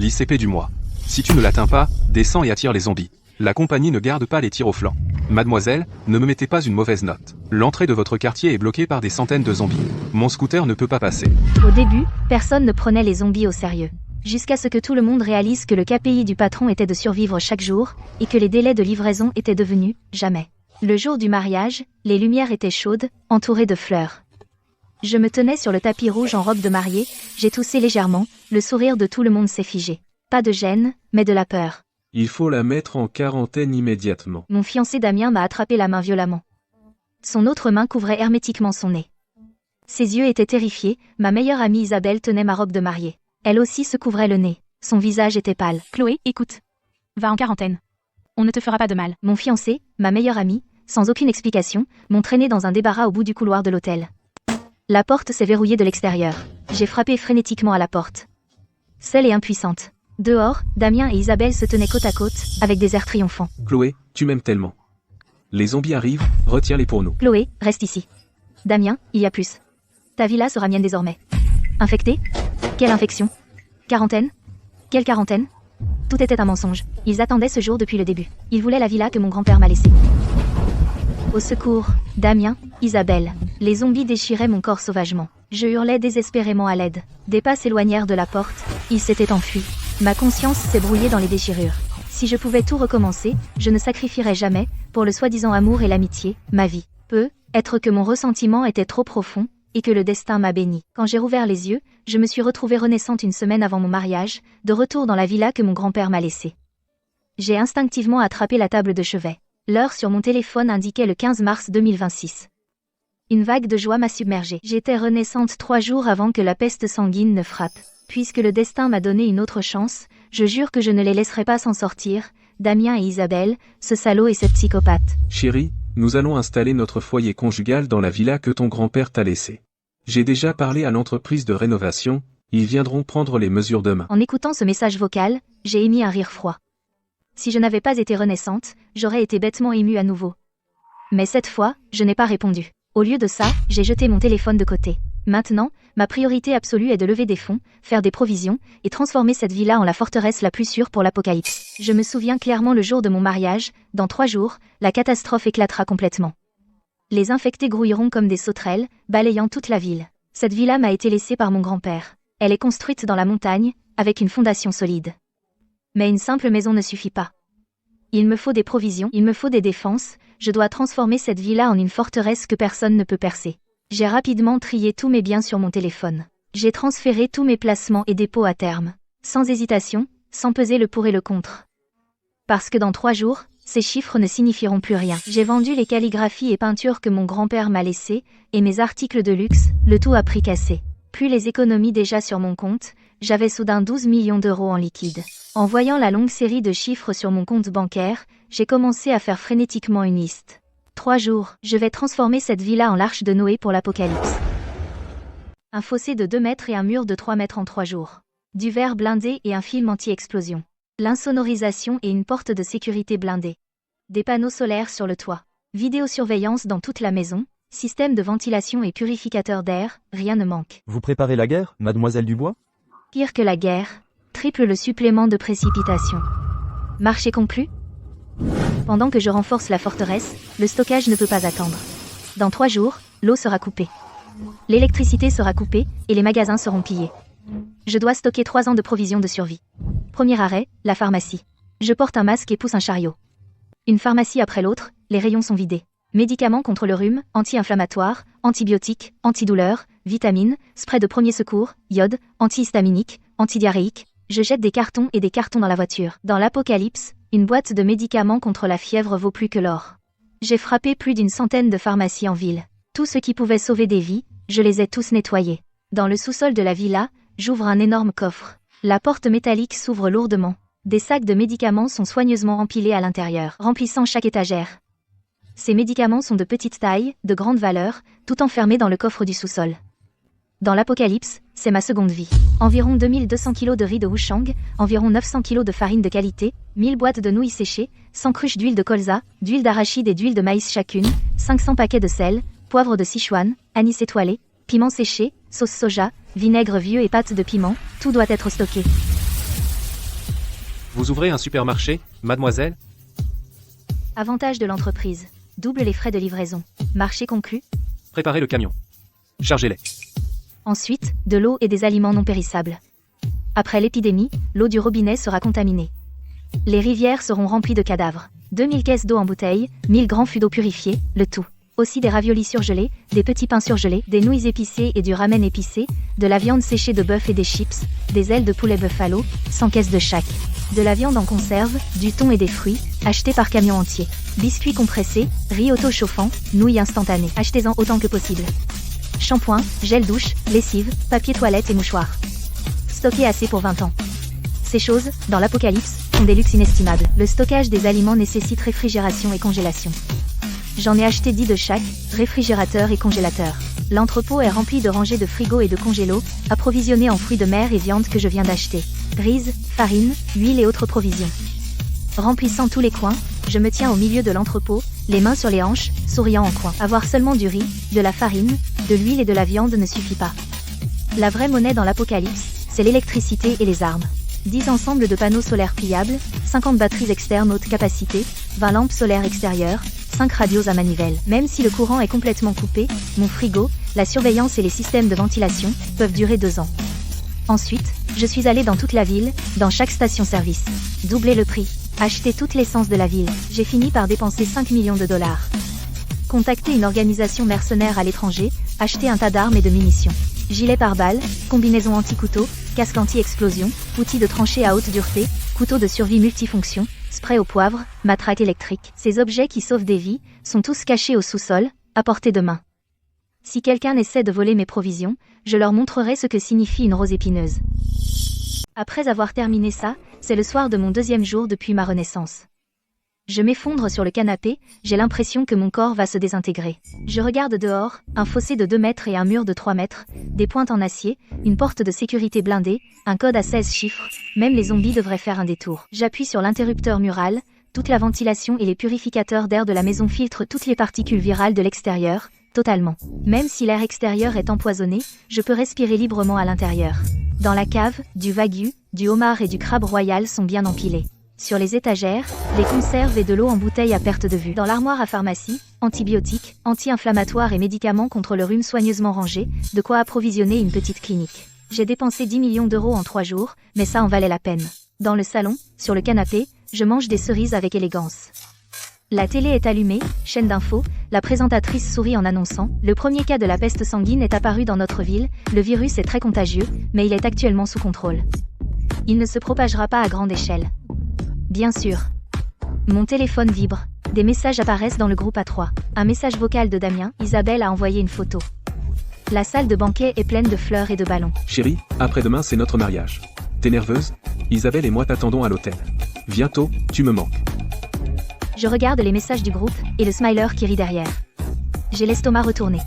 l'ICP du mois. Si tu ne l'atteins pas, descends et attire les zombies. La compagnie ne garde pas les tirs au flanc. Mademoiselle, ne me mettez pas une mauvaise note. L'entrée de votre quartier est bloquée par des centaines de zombies. Mon scooter ne peut pas passer. Au début, personne ne prenait les zombies au sérieux. Jusqu'à ce que tout le monde réalise que le KPI du patron était de survivre chaque jour, et que les délais de livraison étaient devenus jamais. Le jour du mariage, les lumières étaient chaudes, entourées de fleurs. Je me tenais sur le tapis rouge en robe de mariée, j'ai toussé légèrement, le sourire de tout le monde s'est figé. Pas de gêne, mais de la peur. Il faut la mettre en quarantaine immédiatement. Mon fiancé Damien m'a attrapé la main violemment. Son autre main couvrait hermétiquement son nez. Ses yeux étaient terrifiés, ma meilleure amie Isabelle tenait ma robe de mariée. Elle aussi se couvrait le nez. Son visage était pâle. Chloé, écoute. Va en quarantaine. On ne te fera pas de mal. Mon fiancé, ma meilleure amie, sans aucune explication, m'ont traîné dans un débarras au bout du couloir de l'hôtel. La porte s'est verrouillée de l'extérieur. J'ai frappé frénétiquement à la porte. Seule et impuissante. Dehors, Damien et Isabelle se tenaient côte à côte, avec des airs triomphants. Chloé, tu m'aimes tellement. Les zombies arrivent, retiens-les pour nous. Chloé, reste ici. Damien, il y a plus. Ta villa sera mienne désormais. Infectée ? Quelle infection ? Quarantaine ? Quelle quarantaine ? Tout était un mensonge. Ils attendaient ce jour depuis le début. Ils voulaient la villa que mon grand-père m'a laissée. Au secours, Damien, Isabelle. Les zombies déchiraient mon corps sauvagement. Je hurlais désespérément à l'aide. Des pas s'éloignèrent de la porte, ils s'étaient enfuis. Ma conscience s'est brouillée dans les déchirures. Si je pouvais tout recommencer, je ne sacrifierais jamais, pour le soi-disant amour et l'amitié, ma vie. Être que mon ressentiment était trop profond, et que le destin m'a béni. Quand j'ai rouvert les yeux, je me suis retrouvée renaissante une semaine avant mon mariage, de retour dans la villa que mon grand-père m'a laissée. J'ai instinctivement attrapé la table de chevet. L'heure sur mon téléphone indiquait le 15 mars 2026. Une vague de joie m'a submergée. J'étais renaissante 3 jours avant que la peste sanguine ne frappe. Puisque le destin m'a donné une autre chance, je jure que je ne les laisserai pas s'en sortir, Damien et Isabelle, ce salaud et cette psychopathe. Chérie, nous allons installer notre foyer conjugal dans la villa que ton grand-père t'a laissée. J'ai déjà parlé à l'entreprise de rénovation, ils viendront prendre les mesures demain. En écoutant ce message vocal, j'ai émis un rire froid. Si je n'avais pas été renaissante, j'aurais été bêtement émue à nouveau. Mais cette fois, je n'ai pas répondu. Au lieu de ça, j'ai jeté mon téléphone de côté. Maintenant, ma priorité absolue est de lever des fonds, faire des provisions, et transformer cette villa en la forteresse la plus sûre pour l'apocalypse. Je me souviens clairement le jour de mon mariage, dans 3 jours, la catastrophe éclatera complètement. Les infectés grouilleront comme des sauterelles, balayant toute la ville. Cette villa m'a été laissée par mon grand-père. Elle est construite dans la montagne, avec une fondation solide. Mais une simple maison ne suffit pas. Il me faut des provisions, il me faut des défenses, je dois transformer cette villa en une forteresse que personne ne peut percer. J'ai rapidement trié tous mes biens sur mon téléphone. J'ai transféré tous mes placements et dépôts à terme. Sans hésitation, sans peser le pour et le contre. Parce que dans 3 jours, ces chiffres ne signifieront plus rien. J'ai vendu les calligraphies et peintures que mon grand-père m'a laissées, et mes articles de luxe, le tout à prix cassé. Plus les économies déjà sur mon compte, j'avais soudain 12 millions d'euros en liquide. En voyant la longue série de chiffres sur mon compte bancaire, j'ai commencé à faire frénétiquement une liste. 3 jours, je vais transformer cette villa en l'arche de Noé pour l'apocalypse. Un fossé de 2 mètres et un mur de 3 mètres en 3 jours. Du verre blindé et un film anti-explosion. L'insonorisation et une porte de sécurité blindée. Des panneaux solaires sur le toit. Vidéosurveillance dans toute la maison. Système de ventilation et purificateur d'air, rien ne manque. Vous préparez la guerre, mademoiselle Dubois ? Pire que la guerre, triple le supplément de précipitation. Marché conclu ? Pendant que je renforce la forteresse, le stockage ne peut pas attendre. Dans 3 jours, l'eau sera coupée. L'électricité sera coupée, et les magasins seront pillés. Je dois stocker 3 ans de provisions de survie. Premier arrêt, la pharmacie. Je porte un masque et pousse un chariot. Une pharmacie après l'autre, les rayons sont vidés. Médicaments contre le rhume, anti-inflammatoires, antibiotiques, antidouleurs, vitamines, spray de premier secours, iode, antihistaminique, antidiarrhéique. Je jette des cartons et des cartons dans la voiture. Dans l'apocalypse, une boîte de médicaments contre la fièvre vaut plus que l'or. J'ai frappé plus d'une centaine de pharmacies en ville. Tout ce qui pouvait sauver des vies, je les ai tous nettoyés. Dans le sous-sol de la villa, j'ouvre un énorme coffre. La porte métallique s'ouvre lourdement. Des sacs de médicaments sont soigneusement empilés à l'intérieur, remplissant chaque étagère. Ces médicaments sont de petite taille, de grande valeur, tout enfermés dans le coffre du sous-sol. Dans l'apocalypse, c'est ma seconde vie. Environ 2200 kg de riz de Wuchang, environ 900 kg de farine de qualité, 1000 boîtes de nouilles séchées, 100 cruches d'huile de colza, d'huile d'arachide et d'huile de maïs chacune, 500 paquets de sel, poivre de Sichuan, anis étoilé, piment séché, sauce soja, vinaigre vieux et pâte de piment, tout doit être stocké. Vous ouvrez un supermarché, mademoiselle? Avantage de l'entreprise. Double les frais de livraison. Marché conclu. Préparez le camion. Chargez-les. Ensuite, de l'eau et des aliments non périssables. Après l'épidémie, l'eau du robinet sera contaminée. Les rivières seront remplies de cadavres. 2000 caisses d'eau en bouteille, 1000 grands fûts d'eau purifiée, le tout. Aussi des raviolis surgelés, des petits pains surgelés, des nouilles épicées et du ramen épicé, de la viande séchée de bœuf et des chips, des ailes de poulet buffalo, 100 caisses de chaque. De la viande en conserve, du thon et des fruits, achetés par camion entier. Biscuits compressés, riz auto-chauffant, nouilles instantanées. Achetez-en autant que possible. Shampoing, gel douche, lessive, papier toilette et mouchoirs. Stocker assez pour 20 ans. Ces choses, dans l'apocalypse, sont des luxes inestimables. Le stockage des aliments nécessite réfrigération et congélation. J'en ai acheté 10 de chaque, réfrigérateur et congélateur. L'entrepôt est rempli de rangées de frigos et de congélos, approvisionnés en fruits de mer et viande que je viens d'acheter. Riz, farine, huile et autres provisions. Remplissant tous les coins, je me tiens au milieu de l'entrepôt, les mains sur les hanches, souriant en coin. Avoir seulement du riz, de la farine, de l'huile et de la viande ne suffit pas. La vraie monnaie dans l'apocalypse, c'est l'électricité et les armes. 10 ensembles de panneaux solaires pliables, 50 batteries externes haute capacité, 20 lampes solaires extérieures, 5 radios à manivelle. Même si le courant est complètement coupé, mon frigo, la surveillance et les systèmes de ventilation peuvent durer 2 ans. Ensuite, je suis allé dans toute la ville, dans chaque station-service. Doubler le prix. Acheter toute l'essence de la ville. J'ai fini par dépenser 5 millions de dollars. Contacter une organisation mercenaire à l'étranger, acheter un tas d'armes et de munitions. Gilet pare-balles, combinaison anti-couteau, casque anti-explosion, outils de tranchée à haute dureté, couteau de survie multifonction, spray au poivre, matraque électrique. Ces objets qui sauvent des vies sont tous cachés au sous-sol, à portée de main. Si quelqu'un essaie de voler mes provisions, je leur montrerai ce que signifie une rose épineuse. Après avoir terminé ça, c'est le soir de mon 2e jour depuis ma renaissance. Je m'effondre sur le canapé, j'ai l'impression que mon corps va se désintégrer. Je regarde dehors, un fossé de 2 mètres et un mur de 3 mètres, des pointes en acier, une porte de sécurité blindée, un code à 16 chiffres, même les zombies devraient faire un détour. J'appuie sur l'interrupteur mural, toute la ventilation et les purificateurs d'air de la maison filtrent toutes les particules virales de l'extérieur, totalement. Même si l'air extérieur est empoisonné, je peux respirer librement à l'intérieur. Dans la cave, du wagyu, du homard et du crabe royal sont bien empilés. Sur les étagères, les conserves et de l'eau en bouteille à perte de vue. Dans l'armoire à pharmacie, antibiotiques, anti-inflammatoires et médicaments contre le rhume soigneusement rangés, de quoi approvisionner une petite clinique. J'ai dépensé 10 millions d'euros en 3 jours, mais ça en valait la peine. Dans le salon, sur le canapé, je mange des cerises avec élégance. La télé est allumée, chaîne d'infos, la présentatrice sourit en annonçant « Le premier cas de la peste sanguine est apparu dans notre ville, le virus est très contagieux, mais il est actuellement sous contrôle. Il ne se propagera pas à grande échelle. » Bien sûr. Mon téléphone vibre. Des messages apparaissent dans le groupe A3. Un message vocal de Damien, Isabelle a envoyé une photo. La salle de banquet est pleine de fleurs et de ballons. Chérie, après-demain c'est notre mariage. T'es nerveuse? Isabelle et moi t'attendons à l'hôtel. Viens tôt, tu me manques. Je regarde les messages du groupe, et le smiler qui rit derrière. J'ai l'estomac retourné.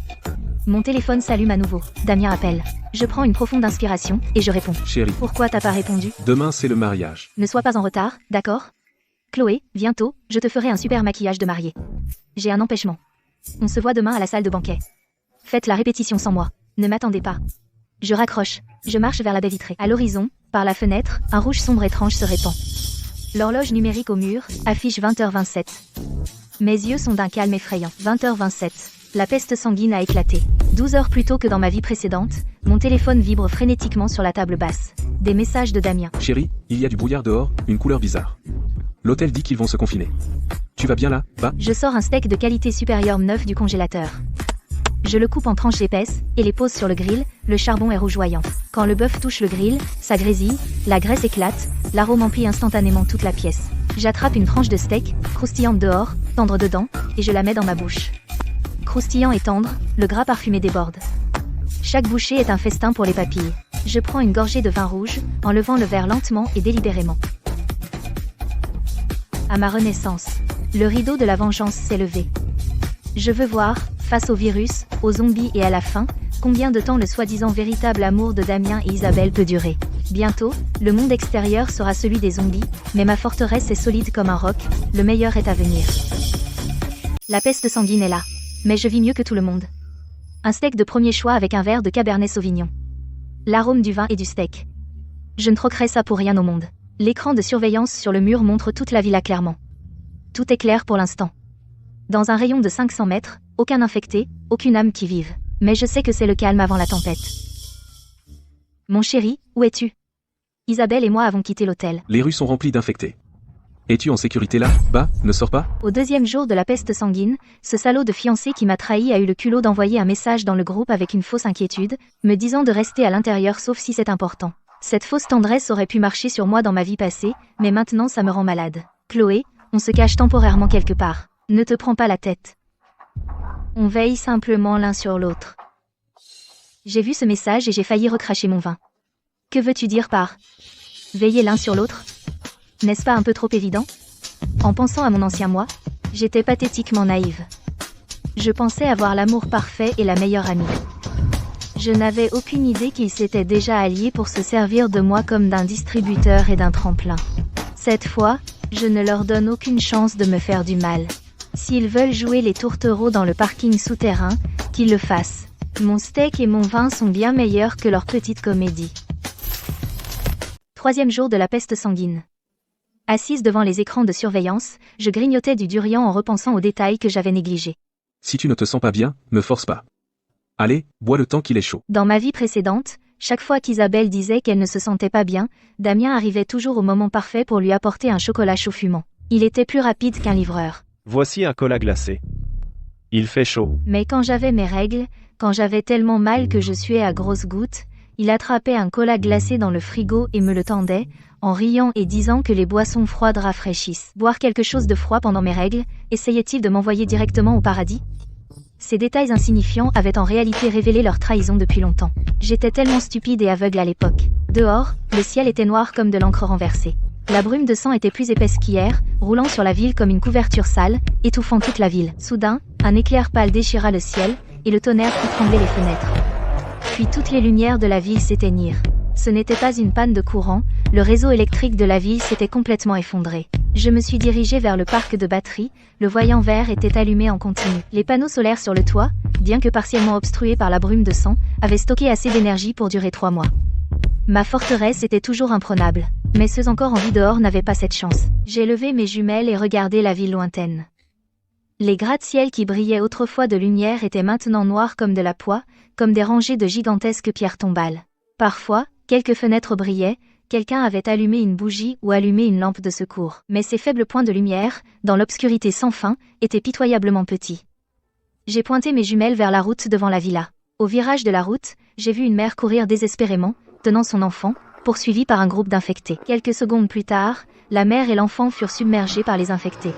Mon téléphone s'allume à nouveau. Damien appelle. Je prends une profonde inspiration, et je réponds. Chérie. Pourquoi t'as pas répondu? Demain c'est le mariage. Ne sois pas en retard, d'accord? Chloé, viens tôt, je te ferai un super maquillage de mariée. J'ai un empêchement. On se voit demain à la salle de banquet. Faites la répétition sans moi. Ne m'attendez pas. Je raccroche. Je marche vers la baie vitrée. À l'horizon, par la fenêtre, un rouge sombre étrange se répand. L'horloge numérique au mur affiche 20h27. Mes yeux sont d'un calme effrayant. 20h27. La peste sanguine a éclaté. 12 heures plus tôt que dans ma vie précédente, mon téléphone vibre frénétiquement sur la table basse. Des messages de Damien. Chérie, il y a du brouillard dehors, une couleur bizarre. L'hôtel dit qu'ils vont se confiner. Tu vas bien là, va? Je sors un steak de qualité supérieure neuf du congélateur. Je le coupe en tranches épaisses et les pose sur le grill, le charbon est rougeoyant. Quand le bœuf touche le grill, ça grésille, la graisse éclate, l'arôme emplit instantanément toute la pièce. J'attrape une tranche de steak, croustillante dehors, tendre dedans, et je la mets dans ma bouche. Croustillant et tendre, le gras parfumé déborde. Chaque bouchée est un festin pour les papilles. Je prends une gorgée de vin rouge, en levant le verre lentement et délibérément. À ma renaissance, le rideau de la vengeance s'est levé. Je veux voir, face au virus, aux zombies et à la fin, combien de temps le soi-disant véritable amour de Damien et Isabelle peut durer. Bientôt, le monde extérieur sera celui des zombies, mais ma forteresse est solide comme un roc, le meilleur est à venir. La peste sanguine est là. Mais je vis mieux que tout le monde. Un steak de premier choix avec un verre de Cabernet Sauvignon. L'arôme du vin et du steak. Je ne troquerai ça pour rien au monde. L'écran de surveillance sur le mur montre toute la villa clairement. Tout est clair pour l'instant. Dans un rayon de 500 mètres, aucun infecté, aucune âme qui vive. Mais je sais que c'est le calme avant la tempête. Mon chéri, où es-tu? Isabelle et moi avons quitté l'hôtel. Les rues sont remplies d'infectés. Es-tu en sécurité là? Bah, ne sors pas? Au deuxième jour de la peste sanguine, ce salaud de fiancé qui m'a trahi a eu le culot d'envoyer un message dans le groupe avec une fausse inquiétude, me disant de rester à l'intérieur sauf si c'est important. Cette fausse tendresse aurait pu marcher sur moi dans ma vie passée, mais maintenant ça me rend malade. Chloé, on se cache temporairement quelque part. Ne te prends pas la tête. On veille simplement l'un sur l'autre. J'ai vu ce message et j'ai failli recracher mon vin. Que veux-tu dire par veiller l'un sur l'autre? N'est-ce pas un peu trop évident? En pensant à mon ancien moi, j'étais pathétiquement naïve. Je pensais avoir l'amour parfait et la meilleure amie. Je n'avais aucune idée qu'ils s'étaient déjà alliés pour se servir de moi comme d'un distributeur et d'un tremplin. Cette fois, je ne leur donne aucune chance de me faire du mal. S'ils veulent jouer les tourtereaux dans le parking souterrain, qu'ils le fassent. Mon steak et mon vin sont bien meilleurs que leur petite comédie. Troisième jour de la peste sanguine. Assise devant les écrans de surveillance, je grignotais du durian en repensant aux détails que j'avais négligés. Si tu ne te sens pas bien, me force pas. Allez, bois le temps qu'il est chaud. Dans ma vie précédente, chaque fois qu'Isabelle disait qu'elle ne se sentait pas bien, Damien arrivait toujours au moment parfait pour lui apporter un chocolat chaud fumant. Il était plus rapide qu'un livreur. Voici un cola glacé. Il fait chaud. Mais quand j'avais mes règles, quand j'avais tellement mal que je suais à grosses gouttes, il attrapait un cola glacé dans le frigo et me le tendait, en riant et disant que les boissons froides rafraîchissent. Boire quelque chose de froid pendant mes règles, essayait-il de m'envoyer directement au paradis? Ces détails insignifiants avaient en réalité révélé leur trahison depuis longtemps. J'étais tellement stupide et aveugle à l'époque. Dehors, le ciel était noir comme de l'encre renversée. La brume de sang était plus épaisse qu'hier, roulant sur la ville comme une couverture sale, étouffant toute la ville. Soudain, un éclair pâle déchira le ciel, et le tonnerre fit trembler les fenêtres. Puis toutes les lumières de la ville s'éteignirent. Ce n'était pas une panne de courant, le réseau électrique de la ville s'était complètement effondré. Je me suis dirigée vers le parc de batterie, le voyant vert était allumé en continu. Les panneaux solaires sur le toit, bien que partiellement obstrués par la brume de sang, avaient stocké assez d'énergie pour durer 3 mois. Ma forteresse était toujours imprenable, mais ceux encore en vie dehors n'avaient pas cette chance. J'ai levé mes jumelles et regardé la ville lointaine. Les gratte-ciel qui brillaient autrefois de lumière étaient maintenant noirs comme de la poix, comme des rangées de gigantesques pierres tombales. Parfois, quelques fenêtres brillaient, quelqu'un avait allumé une bougie ou allumé une lampe de secours. Mais ces faibles points de lumière, dans l'obscurité sans fin, étaient pitoyablement petits. J'ai pointé mes jumelles vers la route devant la villa. Au virage de la route, j'ai vu une mère courir désespérément, tenant son enfant, poursuivie par un groupe d'infectés. Quelques secondes plus tard, la mère et l'enfant furent submergés par les infectés.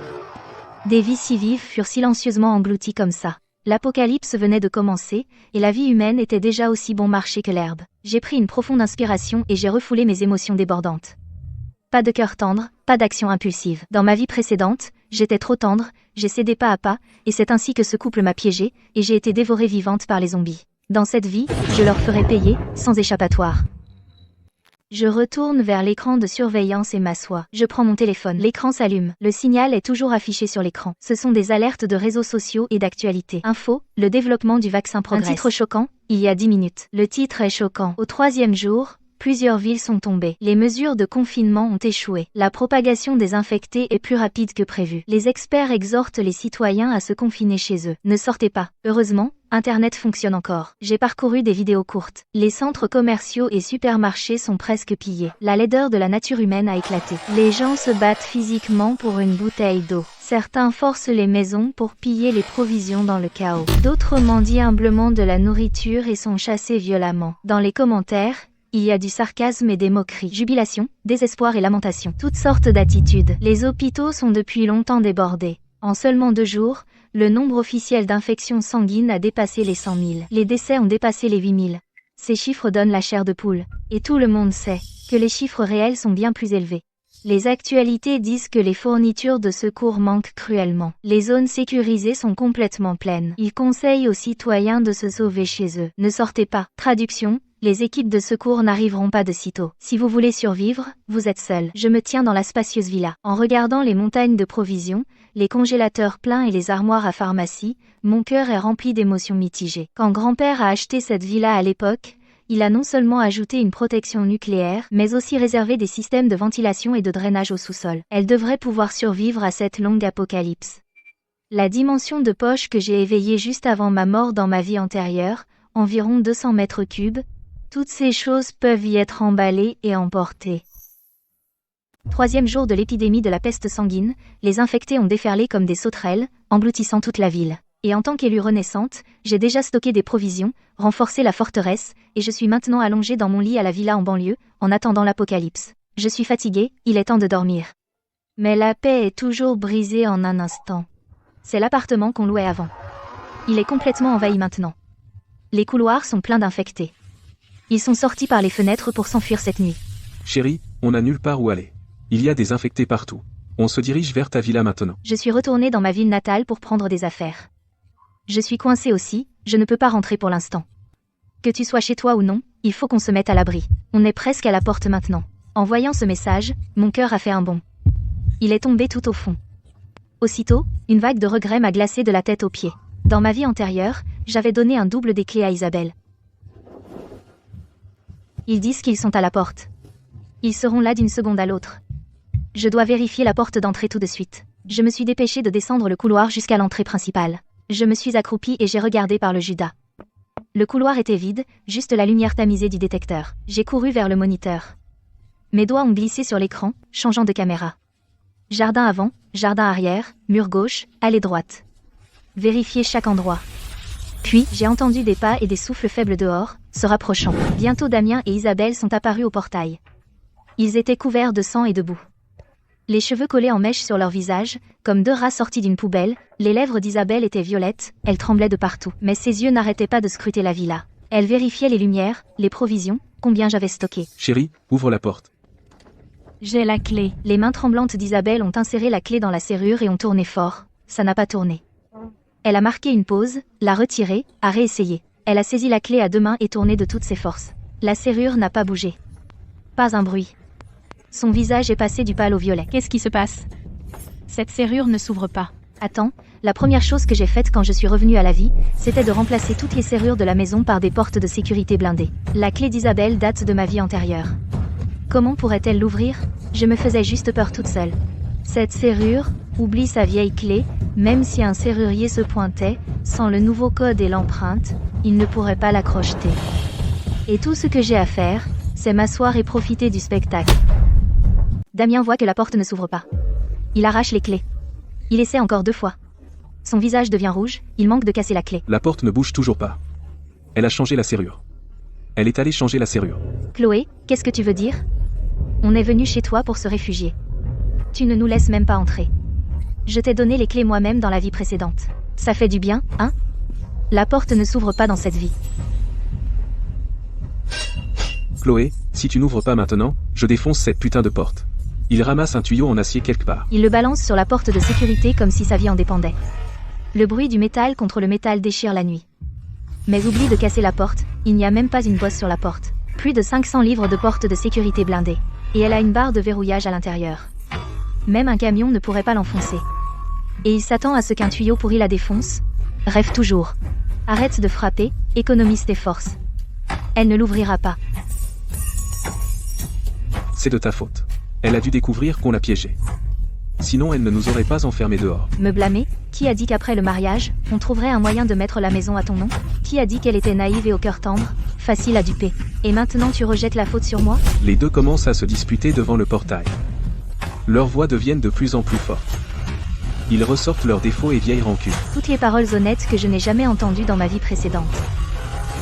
Des vies si vives furent silencieusement englouties comme ça. L'apocalypse venait de commencer, et la vie humaine était déjà aussi bon marché que l'herbe. J'ai pris une profonde inspiration et j'ai refoulé mes émotions débordantes. Pas de cœur tendre, pas d'action impulsive. Dans ma vie précédente, j'étais trop tendre, j'ai cédé pas à pas, et c'est ainsi que ce couple m'a piégée, et j'ai été dévorée vivante par les zombies. Dans cette vie, je leur ferai payer, sans échappatoire. Je retourne vers l'écran de surveillance et m'assois. Je prends mon téléphone. L'écran s'allume. Le signal est toujours affiché sur l'écran. Ce sont des alertes de réseaux sociaux et d'actualité. Info, le développement du vaccin progresse. Un titre choquant, il y a 10 minutes. Le titre est choquant. Au 3e jour, plusieurs villes sont tombées. Les mesures de confinement ont échoué. La propagation des infectés est plus rapide que prévu. Les experts exhortent les citoyens à se confiner chez eux. Ne sortez pas. Heureusement, Internet fonctionne encore. J'ai parcouru des vidéos courtes. Les centres commerciaux et supermarchés sont presque pillés. La laideur de la nature humaine a éclaté. Les gens se battent physiquement pour une bouteille d'eau. Certains forcent les maisons pour piller les provisions dans le chaos. D'autres mendient humblement de la nourriture et sont chassés violemment. Dans les commentaires, il y a du sarcasme et des moqueries. Jubilation, désespoir et lamentation. Toutes sortes d'attitudes. Les hôpitaux sont depuis longtemps débordés. En seulement 2 jours, le nombre officiel d'infections sanguines a dépassé les 100 000. Les décès ont dépassé les 8 000. Ces chiffres donnent la chair de poule. Et tout le monde sait que les chiffres réels sont bien plus élevés. Les actualités disent que les fournitures de secours manquent cruellement. Les zones sécurisées sont complètement pleines. Ils conseillent aux citoyens de se sauver chez eux. Ne sortez pas. Traduction. Les équipes de secours n'arriveront pas de sitôt. Si vous voulez survivre, vous êtes seul. Je me tiens dans la spacieuse villa. En regardant les montagnes de provisions, les congélateurs pleins et les armoires à pharmacie, mon cœur est rempli d'émotions mitigées. Quand grand-père a acheté cette villa à l'époque, il a non seulement ajouté une protection nucléaire, mais aussi réservé des systèmes de ventilation et de drainage au sous-sol. Elle devrait pouvoir survivre à cette longue apocalypse. La dimension de poche que j'ai éveillée juste avant ma mort dans ma vie antérieure, environ 200 mètres cubes, toutes ces choses peuvent y être emballées et emportées. 3e jour de l'épidémie de la peste sanguine, les infectés ont déferlé comme des sauterelles, engloutissant toute la ville. Et en tant qu'élue renaissante, j'ai déjà stocké des provisions, renforcé la forteresse, et je suis maintenant allongée dans mon lit à la villa en banlieue, en attendant l'apocalypse. Je suis fatiguée, il est temps de dormir. Mais la paix est toujours brisée en un instant. C'est l'appartement qu'on louait avant. Il est complètement envahi maintenant. Les couloirs sont pleins d'infectés. Ils sont sortis par les fenêtres pour s'enfuir cette nuit. Chérie, on n'a nulle part où aller. Il y a des infectés partout. On se dirige vers ta villa maintenant. Je suis retournée dans ma ville natale pour prendre des affaires. Je suis coincée aussi, je ne peux pas rentrer pour l'instant. Que tu sois chez toi ou non, il faut qu'on se mette à l'abri. On est presque à la porte maintenant. En voyant ce message, mon cœur a fait un bond. Il est tombé tout au fond. Aussitôt, une vague de regret m'a glacé de la tête aux pieds. Dans ma vie antérieure, j'avais donné un double des clés à Isabelle. Ils disent qu'ils sont à la porte. Ils seront là d'une seconde à l'autre. Je dois vérifier la porte d'entrée tout de suite. Je me suis dépêchée de descendre le couloir jusqu'à l'entrée principale. Je me suis accroupie et j'ai regardé par le Judas. Le couloir était vide, juste la lumière tamisée du détecteur. J'ai couru vers le moniteur. Mes doigts ont glissé sur l'écran, changeant de caméra. Jardin avant, jardin arrière, mur gauche, allée droite. Vérifier chaque endroit. Puis, j'ai entendu des pas et des souffles faibles dehors, se rapprochant. Bientôt Damien et Isabelle sont apparus au portail. Ils étaient couverts de sang et de boue. Les cheveux collés en mèche sur leur visage, comme 2 rats sortis d'une poubelle, les lèvres d'Isabelle étaient violettes, elle tremblait de partout. Mais ses yeux n'arrêtaient pas de scruter la villa. Elle vérifiait les lumières, les provisions, combien j'avais stocké. Chérie, ouvre la porte. J'ai la clé. Les mains tremblantes d'Isabelle ont inséré la clé dans la serrure et ont tourné fort. Ça n'a pas tourné. Elle a marqué une pause, l'a retirée, a réessayé. Elle a saisi la clé à 2 mains et tourné de toutes ses forces. La serrure n'a pas bougé. Pas un bruit. Son visage est passé du pâle au violet. Qu'est-ce qui se passe? Cette serrure ne s'ouvre pas. Attends, la première chose que j'ai faite quand je suis revenue à la vie, c'était de remplacer toutes les serrures de la maison par des portes de sécurité blindées. La clé d'Isabelle date de ma vie antérieure. Comment pourrait-elle l'ouvrir? Je me faisais juste peur toute seule. Cette serrure oublie sa vieille clé, même si un serrurier se pointait, sans le nouveau code et l'empreinte, il ne pourrait pas la crocheter. Et tout ce que j'ai à faire, c'est m'asseoir et profiter du spectacle. Damien voit que la porte ne s'ouvre pas. Il arrache les clés. Il essaie encore 2 fois. Son visage devient rouge, il manque de casser la clé. La porte ne bouge toujours pas. Elle a changé la serrure. Elle est allée changer la serrure. Chloé, qu'est-ce que tu veux dire? On est venu chez toi pour se réfugier. Tu ne nous laisses même pas entrer. Je t'ai donné les clés moi-même dans la vie précédente. Ça fait du bien, hein? La porte ne s'ouvre pas dans cette vie. Chloé, si tu n'ouvres pas maintenant, je défonce cette putain de porte. Il ramasse un tuyau en acier quelque part. Il le balance sur la porte de sécurité comme si sa vie en dépendait. Le bruit du métal contre le métal déchire la nuit. Mais oublie de casser la porte, il n'y a même pas une bosse sur la porte. Plus de 500 livres de porte de sécurité blindée. Et elle a une barre de verrouillage à l'intérieur. Même un camion ne pourrait pas l'enfoncer. Et il s'attend à ce qu'un tuyau pourri la défonce. Rêve toujours. Arrête de frapper, économise tes forces. Elle ne l'ouvrira pas. C'est de ta faute. Elle a dû découvrir qu'on l'a piégée. Sinon elle ne nous aurait pas enfermés dehors. Me blâmer? Qui a dit qu'après le mariage, on trouverait un moyen de mettre la maison à ton nom? Qui a dit qu'elle était naïve et au cœur tendre? Facile à duper. Et maintenant tu rejettes la faute sur moi? Les deux commencent à se disputer devant le portail. Leurs voix deviennent de plus en plus fortes. Ils ressortent leurs défauts et vieilles rancunes. Toutes les paroles honnêtes que je n'ai jamais entendues dans ma vie précédente.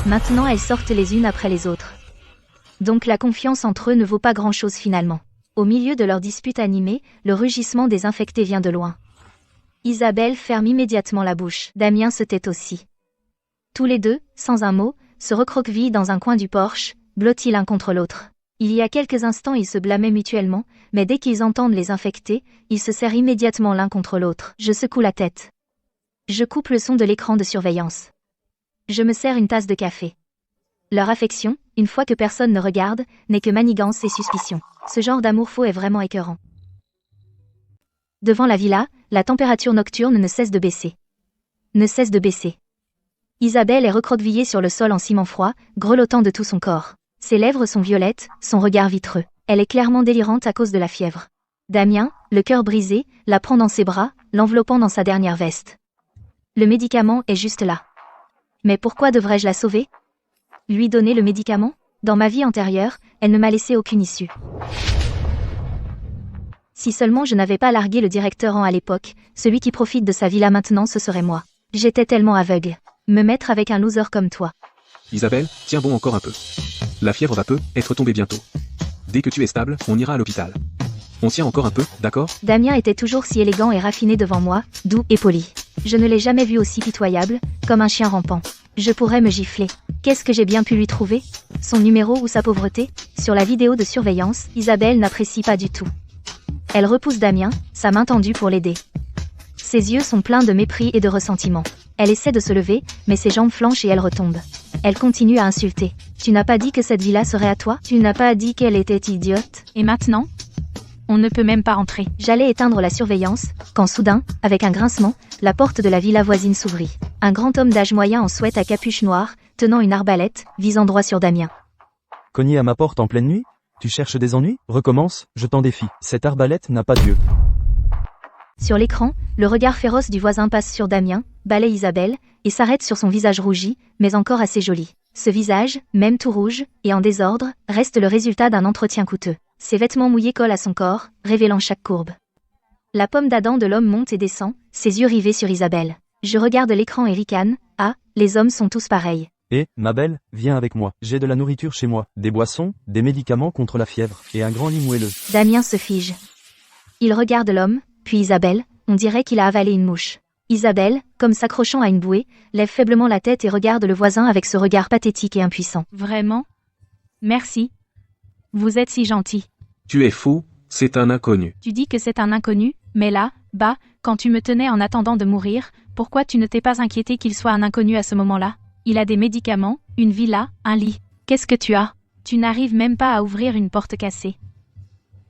Maintenant elles sortent les unes après les autres. Donc la confiance entre eux ne vaut pas grand-chose finalement. Au milieu de leur dispute animée, le rugissement des infectés vient de loin. Isabelle ferme immédiatement la bouche. Damien se tait aussi. Tous les deux, sans un mot, se recroquevillent dans un coin du porche, blottis l'un contre l'autre. Il y a quelques instants ils se blâmaient mutuellement, mais dès qu'ils entendent les infectés, ils se serrent immédiatement l'un contre l'autre. Je secoue la tête. Je coupe le son de l'écran de surveillance. Je me sers une tasse de café. Leur affection, une fois que personne ne regarde, n'est que manigance et suspicion. Ce genre d'amour faux est vraiment écœurant. Devant la villa, la température nocturne ne cesse de baisser. Ne cesse de baisser. Isabelle est recroquevillée sur le sol en ciment froid, grelottant de tout son corps. Ses lèvres sont violettes, son regard vitreux. Elle est clairement délirante à cause de la fièvre. Damien, le cœur brisé, la prend dans ses bras, l'enveloppant dans sa dernière veste. Le médicament est juste là. Mais pourquoi devrais-je la sauver? Lui donner le médicament? Dans ma vie antérieure, elle ne m'a laissé aucune issue. Si seulement je n'avais pas largué le directeur à l'époque, celui qui profite de sa villa maintenant ce serait moi. J'étais tellement aveugle. Me mettre avec un loser comme toi. Isabelle, tiens bon encore un peu. La fièvre va peu être tombée bientôt. Dès que tu es stable, on ira à l'hôpital. On tient encore un peu, d'accord? Damien était toujours si élégant et raffiné devant moi, doux et poli. Je ne l'ai jamais vu aussi pitoyable, comme un chien rampant. Je pourrais me gifler. Qu'est-ce que j'ai bien pu lui trouver? Son numéro ou sa pauvreté? Sur la vidéo de surveillance, Isabelle n'apprécie pas du tout. Elle repousse Damien, sa main tendue pour l'aider. Ses yeux sont pleins de mépris et de ressentiment. Elle essaie de se lever, mais ses jambes flanchent et elle retombe. Elle continue à insulter. Tu n'as pas dit que cette villa serait à toi? Tu n'as pas dit qu'elle était idiote? Et maintenant? On ne peut même pas rentrer. J'allais éteindre la surveillance, quand soudain, avec un grincement, la porte de la villa voisine s'ouvrit. Un grand homme d'âge moyen en sweat à capuche noire, tenant une arbalète, visant droit sur Damien. Cogner à ma porte en pleine nuit? Tu cherches des ennuis? Recommence, je t'en défie. Cette arbalète n'a pas d'yeux. Sur l'écran, le regard féroce du voisin passe sur Damien, balaye Isabelle, et s'arrête sur son visage rougi, mais encore assez joli. Ce visage, même tout rouge, et en désordre, reste le résultat d'un entretien coûteux. Ses vêtements mouillés collent à son corps, révélant chaque courbe. La pomme d'Adam de l'homme monte et descend, ses yeux rivés sur Isabelle. Je regarde l'écran et ricane. Ah, les hommes sont tous pareils. Ma belle, viens avec moi. J'ai de la nourriture chez moi, des boissons, des médicaments contre la fièvre, et un grand lit moelleux. Damien se fige. Il regarde l'homme, puis Isabelle, on dirait qu'il a avalé une mouche. Isabelle, comme s'accrochant à une bouée, lève faiblement la tête et regarde le voisin avec ce regard pathétique et impuissant. Vraiment? Merci. Vous êtes si gentil. Tu es fou, c'est un inconnu. Tu dis que c'est un inconnu, mais là, bas, quand tu me tenais en attendant de mourir, pourquoi tu ne t'es pas inquiété qu'il soit un inconnu à ce moment-là? Il a des médicaments, une villa, un lit. Qu'est-ce que tu as? Tu n'arrives même pas à ouvrir une porte cassée.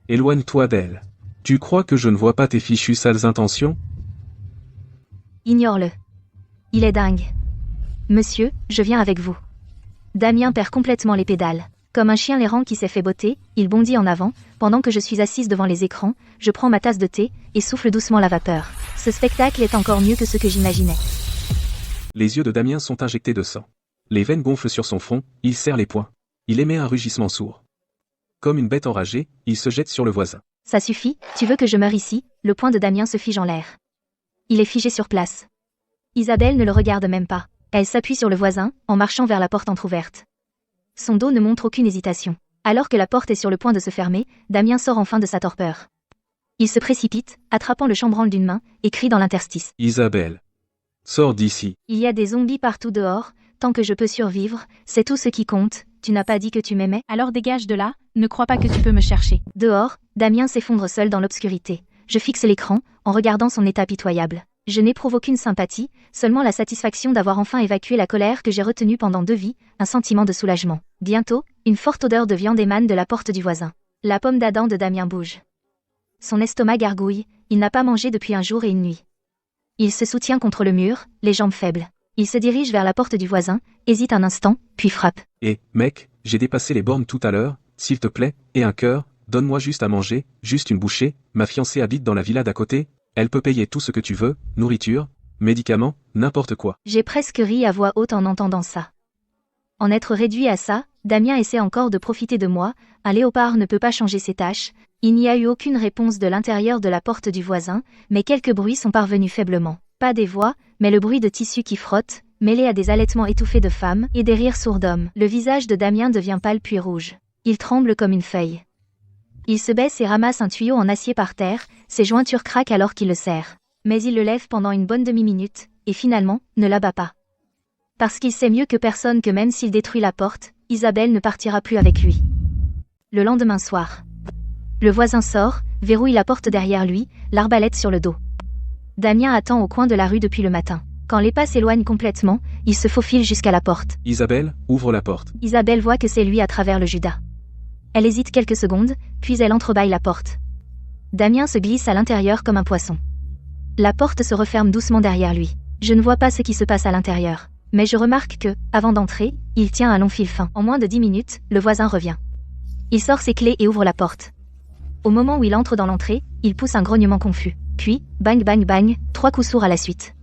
Éloigne-toi d'elle. Tu crois que je ne vois pas tes fichues sales intentions? Ignore-le. Il est dingue. Monsieur, je viens avec vous. Damien perd complètement les pédales. Comme un chien errant qui s'est fait botter, il bondit en avant, pendant que je suis assise devant les écrans, je prends ma tasse de thé, et souffle doucement la vapeur. Ce spectacle est encore mieux que ce que j'imaginais. Les yeux de Damien sont injectés de sang. Les veines gonflent sur son front, il serre les poings. Il émet un rugissement sourd. Comme une bête enragée, il se jette sur le voisin. Ça suffit, tu veux que je meure ici? Le poing de Damien se fige en l'air. Il est figé sur place. Isabelle ne le regarde même pas. Elle s'appuie sur le voisin, en marchant vers la porte entr'ouverte. Son dos ne montre aucune hésitation. Alors que la porte est sur le point de se fermer, Damien sort enfin de sa torpeur. Il se précipite, attrapant le chambranle d'une main, et crie dans l'interstice. Isabelle. Sors d'ici. Il y a des zombies partout dehors, tant que je peux survivre, c'est tout ce qui compte. Tu n'as pas dit que tu m'aimais? Alors dégage de là, ne crois pas que tu peux me chercher. Dehors, Damien s'effondre seul dans l'obscurité. Je fixe l'écran, en regardant son état pitoyable. Je n'éprouve aucune sympathie, seulement la satisfaction d'avoir enfin évacué la colère que j'ai retenue pendant 2 vies, un sentiment de soulagement. Bientôt, une forte odeur de viande émane de la porte du voisin. La pomme d'Adam de Damien bouge. Son estomac gargouille, il n'a pas mangé depuis un jour et une nuit. Il se soutient contre le mur, les jambes faibles. Il se dirige vers la porte du voisin, hésite un instant, puis frappe. Mec, j'ai dépassé les bornes tout à l'heure, s'il te plaît, et un cœur, donne-moi juste à manger, juste une bouchée, ma fiancée habite dans la villa d'à côté, elle peut payer tout ce que tu veux, nourriture, médicaments, n'importe quoi. J'ai presque ri à voix haute en entendant ça. En être réduit à ça, Damien essaie encore de profiter de moi, un léopard ne peut pas changer ses tâches, il n'y a eu aucune réponse de l'intérieur de la porte du voisin, mais quelques bruits sont parvenus faiblement. Pas des voix, mais le bruit de tissu qui frotte, mêlé à des halètements étouffés de femmes et des rires sourds d'hommes. Le visage de Damien devient pâle puis rouge. Il tremble comme une feuille. Il se baisse et ramasse un tuyau en acier par terre, ses jointures craquent alors qu'il le serre. Mais il le lève pendant une bonne demi-minute, et finalement, ne l'abat pas. Parce qu'il sait mieux que personne que même s'il détruit la porte, Isabelle ne partira plus avec lui. Le lendemain soir. Le voisin sort, verrouille la porte derrière lui, l'arbalète sur le dos. Damien attend au coin de la rue depuis le matin. Quand les pas s'éloignent complètement, il se faufile jusqu'à la porte. Isabelle, ouvre la porte. Isabelle voit que c'est lui à travers le judas. Elle hésite quelques secondes, puis elle entrebâille la porte. Damien se glisse à l'intérieur comme un poisson. La porte se referme doucement derrière lui. Je ne vois pas ce qui se passe à l'intérieur. Mais je remarque que, avant d'entrer, il tient un long fil fin. En moins de 10 minutes, le voisin revient. Il sort ses clés et ouvre la porte. Au moment où il entre dans l'entrée, il pousse un grognement confus. Puis, bang bang bang, 3 coups sourds à la suite.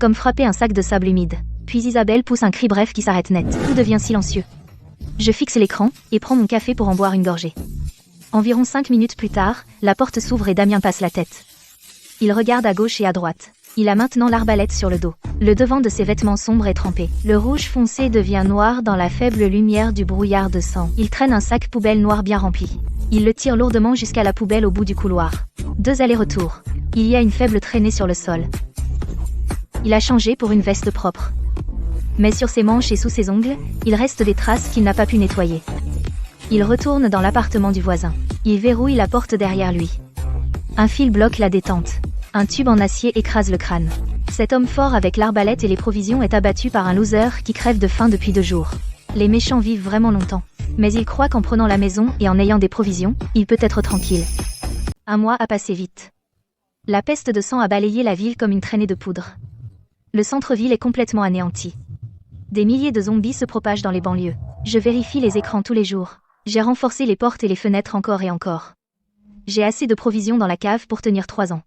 Comme frapper un sac de sable humide. Puis Isabelle pousse un cri bref qui s'arrête net. Tout devient silencieux. Je fixe l'écran, et prends mon café pour en boire une gorgée. Environ 5 minutes plus tard, la porte s'ouvre et Damien passe la tête. Il regarde à gauche et à droite. Il a maintenant l'arbalète sur le dos. Le devant de ses vêtements sombres est trempé. Le rouge foncé devient noir dans la faible lumière du brouillard de sang. Il traîne un sac poubelle noir bien rempli. Il le tire lourdement jusqu'à la poubelle au bout du couloir. 2 allers-retours. Il y a une faible traînée sur le sol. Il a changé pour une veste propre. Mais sur ses manches et sous ses ongles, il reste des traces qu'il n'a pas pu nettoyer. Il retourne dans l'appartement du voisin. Il verrouille la porte derrière lui. Un fil bloque la détente. Un tube en acier écrase le crâne. Cet homme fort avec l'arbalète et les provisions est abattu par un loser qui crève de faim depuis 2 jours. Les méchants vivent vraiment longtemps. Mais il croit qu'en prenant la maison et en ayant des provisions, il peut être tranquille. 1 mois a passé vite. La peste de sang a balayé la ville comme une traînée de poudre. Le centre-ville est complètement anéanti. Des milliers de zombies se propagent dans les banlieues. Je vérifie les écrans tous les jours. J'ai renforcé les portes et les fenêtres encore et encore. J'ai assez de provisions dans la cave pour tenir 3 ans.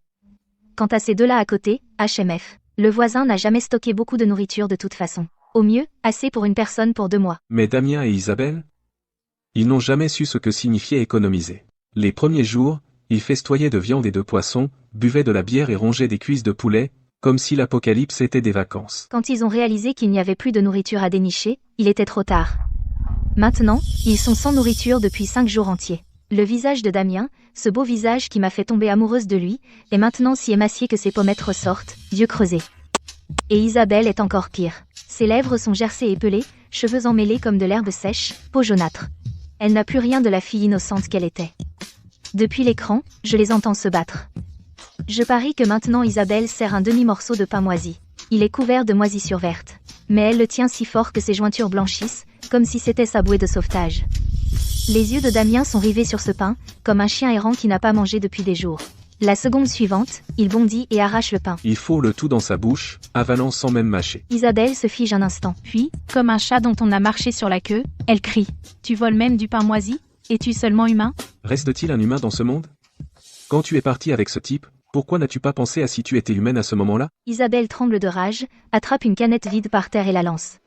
Quant à ces 2-là à côté, HMF. Le voisin n'a jamais stocké beaucoup de nourriture de toute façon. Au mieux, assez pour une personne pour 2 mois. Mais Damien et Isabelle? Ils n'ont jamais su ce que signifiait économiser. Les premiers jours, ils festoyaient de viande et de poisson, buvaient de la bière et rongeaient des cuisses de poulet, comme si l'apocalypse était des vacances. Quand ils ont réalisé qu'il n'y avait plus de nourriture à dénicher, il était trop tard. Maintenant, ils sont sans nourriture depuis 5 jours entiers. Le visage de Damien, ce beau visage qui m'a fait tomber amoureuse de lui, est maintenant si émacié que ses pommettes ressortent, yeux creusés. Et Isabelle est encore pire. Ses lèvres sont gercées et pelées, cheveux emmêlés comme de l'herbe sèche, peau jaunâtre. Elle n'a plus rien de la fille innocente qu'elle était. Depuis l'écran, je les entends se battre. Je parie que maintenant Isabelle serre un demi-morceau de pain moisi. Il est couvert de moisissures vertes. Mais elle le tient si fort que ses jointures blanchissent, comme si c'était sa bouée de sauvetage. Les yeux de Damien sont rivés sur ce pain, comme un chien errant qui n'a pas mangé depuis des jours. La seconde suivante, il bondit et arrache le pain. Il fourre le tout dans sa bouche, avalant sans même mâcher. Isabelle se fige un instant. Puis, comme un chat dont on a marché sur la queue, elle crie. Tu voles même du pain moisi? Es-tu seulement humain? Reste-t-il un humain dans ce monde? Quand tu es parti avec ce type, pourquoi n'as-tu pas pensé à si tu étais humaine à ce moment-là? Isabelle tremble de rage, attrape une canette vide par terre et la lance.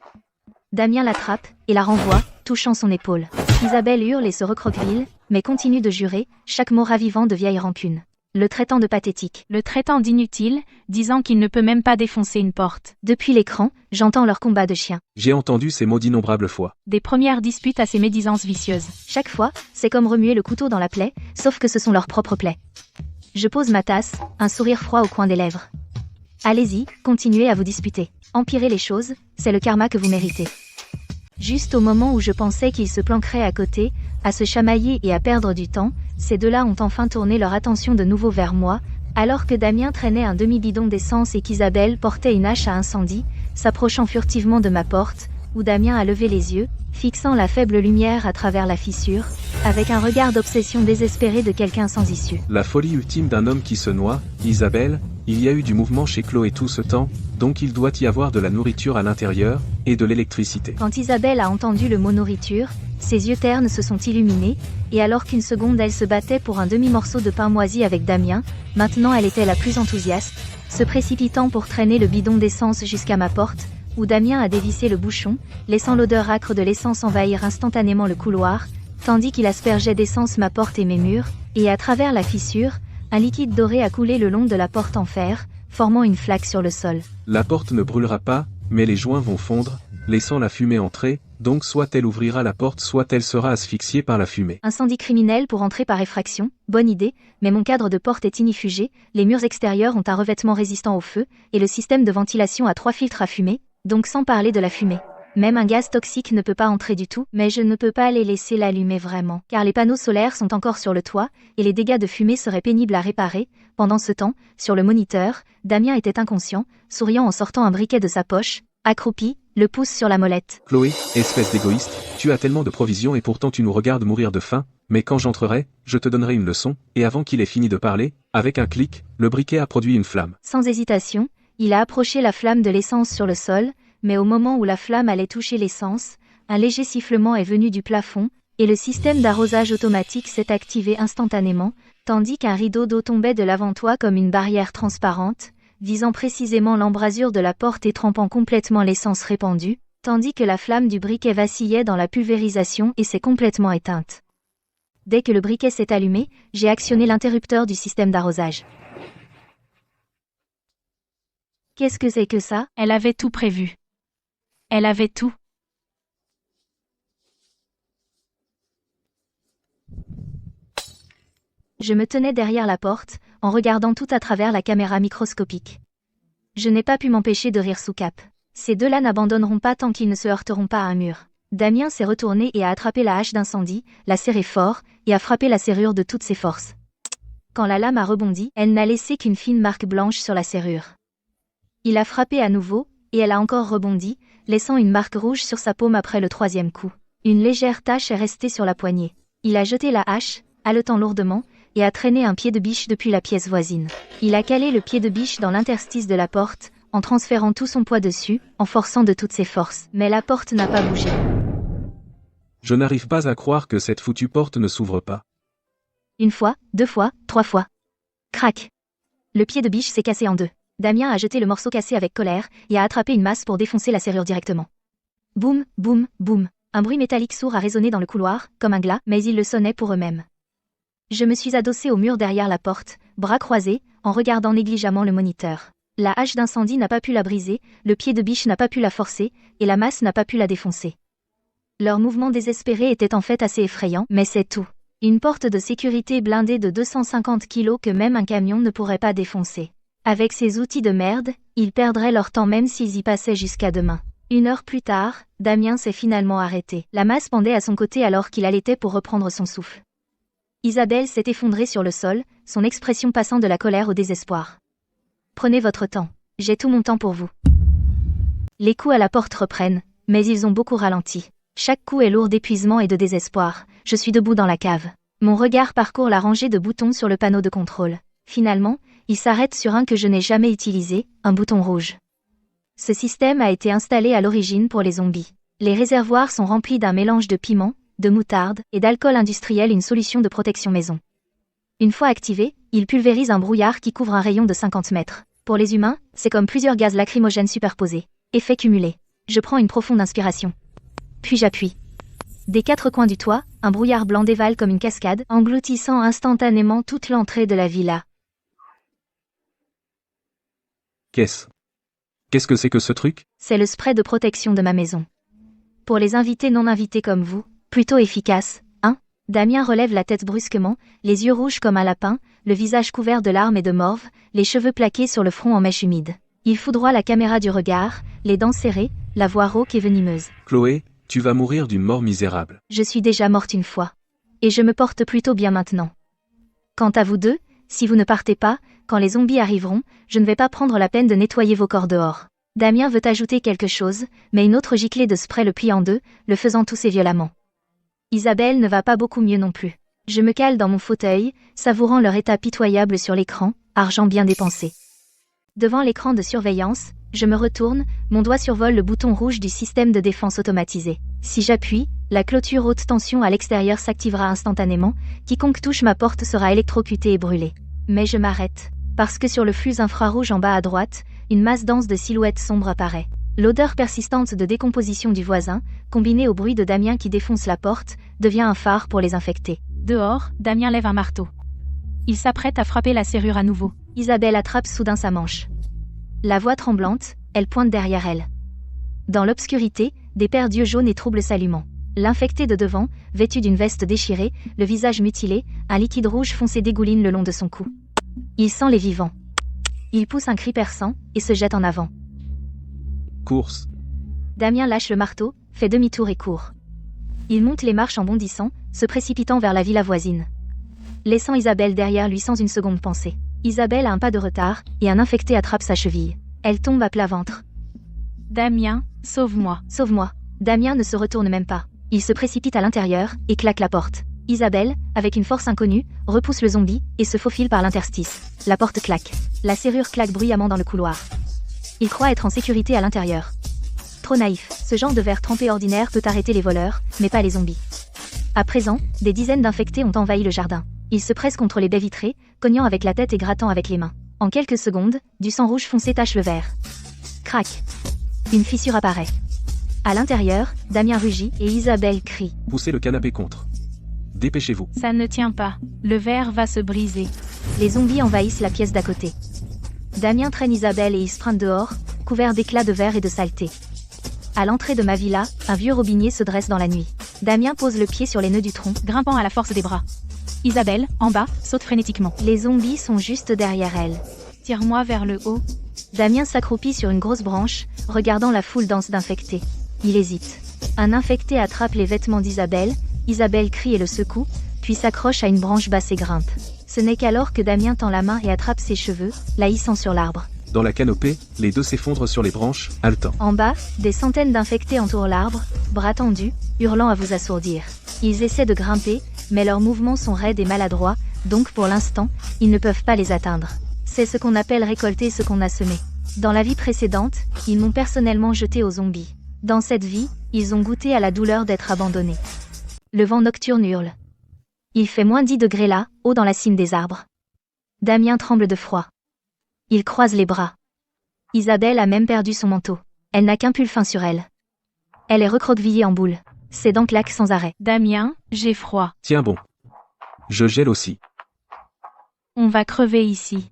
Damien l'attrape, et la renvoie, touchant son épaule. Isabelle hurle et se recroqueville, mais continue de jurer, chaque mot ravivant de vieille rancune. Le traitant de pathétique. Le traitant d'inutile, disant qu'il ne peut même pas défoncer une porte. Depuis l'écran, j'entends leur combat de chiens. J'ai entendu ces mots d'innombrables fois. Des premières disputes à ces médisances vicieuses. Chaque fois, c'est comme remuer le couteau dans la plaie, sauf que ce sont leurs propres plaies. Je pose ma tasse, un sourire froid au coin des lèvres. Allez-y, continuez à vous disputer. Empirez les choses, c'est le karma que vous méritez. Juste au moment où je pensais qu'ils se planqueraient à côté, à se chamailler et à perdre du temps, ces 2-là ont enfin tourné leur attention de nouveau vers moi, alors que Damien traînait un demi-bidon d'essence et qu'Isabelle portait une hache à incendie, s'approchant furtivement de ma porte, où Damien a levé les yeux, fixant la faible lumière à travers la fissure, avec un regard d'obsession désespéré de quelqu'un sans issue. La folie ultime d'un homme qui se noie, Isabelle, il y a eu du mouvement chez Chloé tout ce temps, donc il doit y avoir de la nourriture à l'intérieur, et de l'électricité. Quand Isabelle a entendu le mot nourriture, ses yeux ternes se sont illuminés, et alors qu'une seconde elle se battait pour un demi-morceau de pain moisi avec Damien, maintenant elle était la plus enthousiaste, se précipitant pour traîner le bidon d'essence jusqu'à ma porte, où Damien a dévissé le bouchon, laissant l'odeur âcre de l'essence envahir instantanément le couloir, tandis qu'il aspergeait d'essence ma porte et mes murs, et à travers la fissure, un liquide doré a coulé le long de la porte en fer, formant une flaque sur le sol. La porte ne brûlera pas, mais les joints vont fondre, laissant la fumée entrer, donc soit elle ouvrira la porte soit elle sera asphyxiée par la fumée. Incendie criminel pour entrer par effraction, bonne idée, mais mon cadre de porte est inifugé, les murs extérieurs ont un revêtement résistant au feu, et le système de ventilation a 3 filtres à fumée, donc sans parler de la fumée. Même un gaz toxique ne peut pas entrer du tout, mais je ne peux pas les laisser l'allumer vraiment, car les panneaux solaires sont encore sur le toit, et les dégâts de fumée seraient pénibles à réparer. Pendant ce temps, sur le moniteur, Damien était inconscient, souriant en sortant un briquet de sa poche, accroupi, le pouce sur la molette. Chloé, espèce d'égoïste, tu as tellement de provisions et pourtant tu nous regardes mourir de faim, mais quand j'entrerai, je te donnerai une leçon, et avant qu'il ait fini de parler, avec un clic, le briquet a produit une flamme. Sans hésitation, il a approché la flamme de l'essence sur le sol, mais au moment où la flamme allait toucher l'essence, un léger sifflement est venu du plafond, et le système d'arrosage automatique s'est activé instantanément, tandis qu'un rideau d'eau tombait de l'avant-toit comme une barrière transparente, visant précisément l'embrasure de la porte et trempant complètement l'essence répandue, tandis que la flamme du briquet vacillait dans la pulvérisation et s'est complètement éteinte. Dès que le briquet s'est allumé, j'ai actionné l'interrupteur du système d'arrosage. Qu'est-ce que c'est que ça? Elle avait tout prévu. Elle avait tout. Je me tenais derrière la porte, en regardant tout à travers la caméra microscopique. Je n'ai pas pu m'empêcher de rire sous cap. Ces deux-là n'abandonneront pas tant qu'ils ne se heurteront pas à un mur. Damien s'est retourné et a attrapé la hache d'incendie, l'a serrée fort, et a frappé la serrure de toutes ses forces. Quand la lame a rebondi, elle n'a laissé qu'une fine marque blanche sur la serrure. Il a frappé à nouveau, et elle a encore rebondi, laissant une marque rouge sur sa paume après le troisième coup. Une légère tache est restée sur la poignée. Il a jeté la hache, haletant lourdement, et a traîné un pied de biche depuis la pièce voisine. Il a calé le pied de biche dans l'interstice de la porte, en transférant tout son poids dessus, en forçant de toutes ses forces. Mais la porte n'a pas bougé. Je n'arrive pas à croire que cette foutue porte ne s'ouvre pas. Une fois, 2 fois, 3 fois. Crac. Le pied de biche s'est cassé en deux. Damien a jeté le morceau cassé avec colère, et a attrapé une masse pour défoncer la serrure directement. Boum, boum, boum. Un bruit métallique sourd a résonné dans le couloir, comme un glas, mais ils le sonnaient pour eux-mêmes. Je me suis adossé au mur derrière la porte, bras croisés, en regardant négligemment le moniteur. La hache d'incendie n'a pas pu la briser, le pied de biche n'a pas pu la forcer, et la masse n'a pas pu la défoncer. Leur mouvement désespéré était en fait assez effrayant, mais c'est tout. Une porte de sécurité blindée de 250 kilos que même un camion ne pourrait pas défoncer. Avec ces outils de merde, ils perdraient leur temps même s'ils y passaient jusqu'à demain. 1 heure plus tard, Damien s'est finalement arrêté. La masse pendait à son côté alors qu'il allaitait pour reprendre son souffle. Isabelle s'est effondrée sur le sol, son expression passant de la colère au désespoir. Prenez votre temps. J'ai tout mon temps pour vous. Les coups à la porte reprennent, mais ils ont beaucoup ralenti. Chaque coup est lourd d'épuisement et de désespoir. Je suis debout dans la cave. Mon regard parcourt la rangée de boutons sur le panneau de contrôle. Finalement, il s'arrête sur un que je n'ai jamais utilisé, un bouton rouge. Ce système a été installé à l'origine pour les zombies. Les réservoirs sont remplis d'un mélange de piment, de moutarde et d'alcool industriel, une solution de protection maison. Une fois activé, il pulvérise un brouillard qui couvre un rayon de 50 mètres. Pour les humains, c'est comme plusieurs gaz lacrymogènes superposés. Effet cumulé. Je prends une profonde inspiration. Puis j'appuie. Des 4 coins du toit, un brouillard blanc dévale comme une cascade, engloutissant instantanément toute l'entrée de la villa. Qu'est-ce que c'est que ce truc? C'est le spray de protection de ma maison. Pour les invités non invités comme vous, plutôt efficace, hein? Damien relève la tête brusquement, les yeux rouges comme un lapin, le visage couvert de larmes et de morve, les cheveux plaqués sur le front en mèche humide. Il foudroie la caméra du regard, les dents serrées, la voix rauque et venimeuse. Chloé, tu vas mourir d'une mort misérable. Je suis déjà morte une fois. Et je me porte plutôt bien maintenant. Quant à vous deux, si vous ne partez pas, quand les zombies arriveront, je ne vais pas prendre la peine de nettoyer vos corps dehors. Damien veut ajouter quelque chose, mais une autre giclée de spray le plie en deux, le faisant tousser violemment. Isabelle ne va pas beaucoup mieux non plus. Je me cale dans mon fauteuil, savourant leur état pitoyable sur l'écran, argent bien dépensé. Devant l'écran de surveillance, je me retourne, mon doigt survole le bouton rouge du système de défense automatisé. Si j'appuie, la clôture haute tension à l'extérieur s'activera instantanément, quiconque touche ma porte sera électrocuté et brûlé. Mais je m'arrête, parce que sur le flux infrarouge en bas à droite, une masse dense de silhouettes sombres apparaît. L'odeur persistante de décomposition du voisin, combinée au bruit de Damien qui défonce la porte, devient un phare pour les infectés. Dehors, Damien lève un marteau. Il s'apprête à frapper la serrure à nouveau. Isabelle attrape soudain sa manche. La voix tremblante, elle pointe derrière elle. Dans l'obscurité, des paires d'yeux jaunes et troubles s'allumant. L'infecté de devant, vêtu d'une veste déchirée, le visage mutilé, un liquide rouge foncé dégouline le long de son cou. Il sent les vivants. Il pousse un cri perçant, et se jette en avant. Course. Damien lâche le marteau, fait demi-tour et court. Il monte les marches en bondissant, se précipitant vers la villa voisine. Laissant Isabelle derrière lui sans une seconde pensée. Isabelle a un pas de retard, et un infecté attrape sa cheville. Elle tombe à plat ventre. Damien, sauve-moi. Sauve-moi. Damien ne se retourne même pas. Il se précipite à l'intérieur, et claque la porte. Isabelle, avec une force inconnue, repousse le zombie, et se faufile par l'interstice. La porte claque. La serrure claque bruyamment dans le couloir. Il croit être en sécurité à l'intérieur. Trop naïf, ce genre de verre trempé ordinaire peut arrêter les voleurs, mais pas les zombies. À présent, des dizaines d'infectés ont envahi le jardin. Ils se pressent contre les baies vitrées, cognant avec la tête et grattant avec les mains. En quelques secondes, du sang rouge foncé tache le verre. Crac. Une fissure apparaît. À l'intérieur, Damien rugit et Isabelle crie. Poussez le canapé contre. Dépêchez-vous. Ça ne tient pas. Le verre va se briser. Les zombies envahissent la pièce d'à côté. Damien traîne Isabelle et ils sprintent dehors, couverts d'éclats de verre et de saleté. À l'entrée de ma villa, un vieux robinier se dresse dans la nuit. Damien pose le pied sur les nœuds du tronc, Grimpant à la force des bras. Isabelle, en bas, saute frénétiquement. les zombies sont juste derrière elle. Tire-moi vers le haut. Damien s'accroupit sur une grosse branche, regardant la foule dense d'infectés. Il hésite. Un infecté attrape les vêtements d'Isabelle, Isabelle crie et le secoue, puis s'accroche à une branche basse et grimpe. Ce n'est qu'alors que Damien tend la main et attrape ses cheveux, la hissant sur l'arbre. Dans la canopée, les deux s'effondrent sur les branches, haletant. En bas, des centaines d'infectés entourent l'arbre, bras tendus, hurlant à vous assourdir. Ils essaient de grimper, mais leurs mouvements sont raides et maladroits, donc pour l'instant, ils ne peuvent pas les atteindre. C'est ce qu'on appelle récolter ce qu'on a semé. Dans la vie précédente, ils m'ont personnellement jeté aux zombies. Dans cette vie, ils ont goûté à la douleur d'être abandonnés. Le vent nocturne hurle. Il fait moins 10 degrés là, haut dans la cime des arbres. Damien tremble de froid. Il croise les bras. Isabelle a même perdu son manteau. Elle n'a qu'un pull fin sur elle. Elle est recroquevillée en boule. Ses dents claquent sans arrêt. Damien, j'ai froid. Tiens bon. Je gèle aussi. On va crever ici.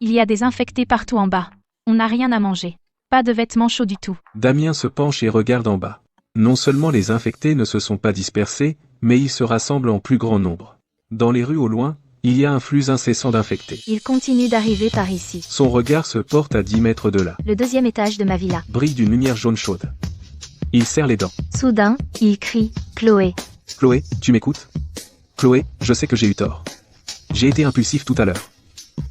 Il y a des infectés partout en bas. On n'a rien à manger. Pas de vêtements chauds du tout. Damien se penche et regarde en bas. Non seulement les infectés ne se sont pas dispersés, mais ils se rassemblent en plus grand nombre. Dans les rues au loin, il y a un flux incessant d'infectés. Il continue d'arriver par ici. Son regard se porte à 10 mètres de là. Le 2e étage de ma villa. Brille d'une lumière jaune chaude. Il serre les dents. Soudain, il crie « Chloé !» Chloé, tu m'écoutes? Chloé, je sais que j'ai eu tort. J'ai été impulsif tout à l'heure.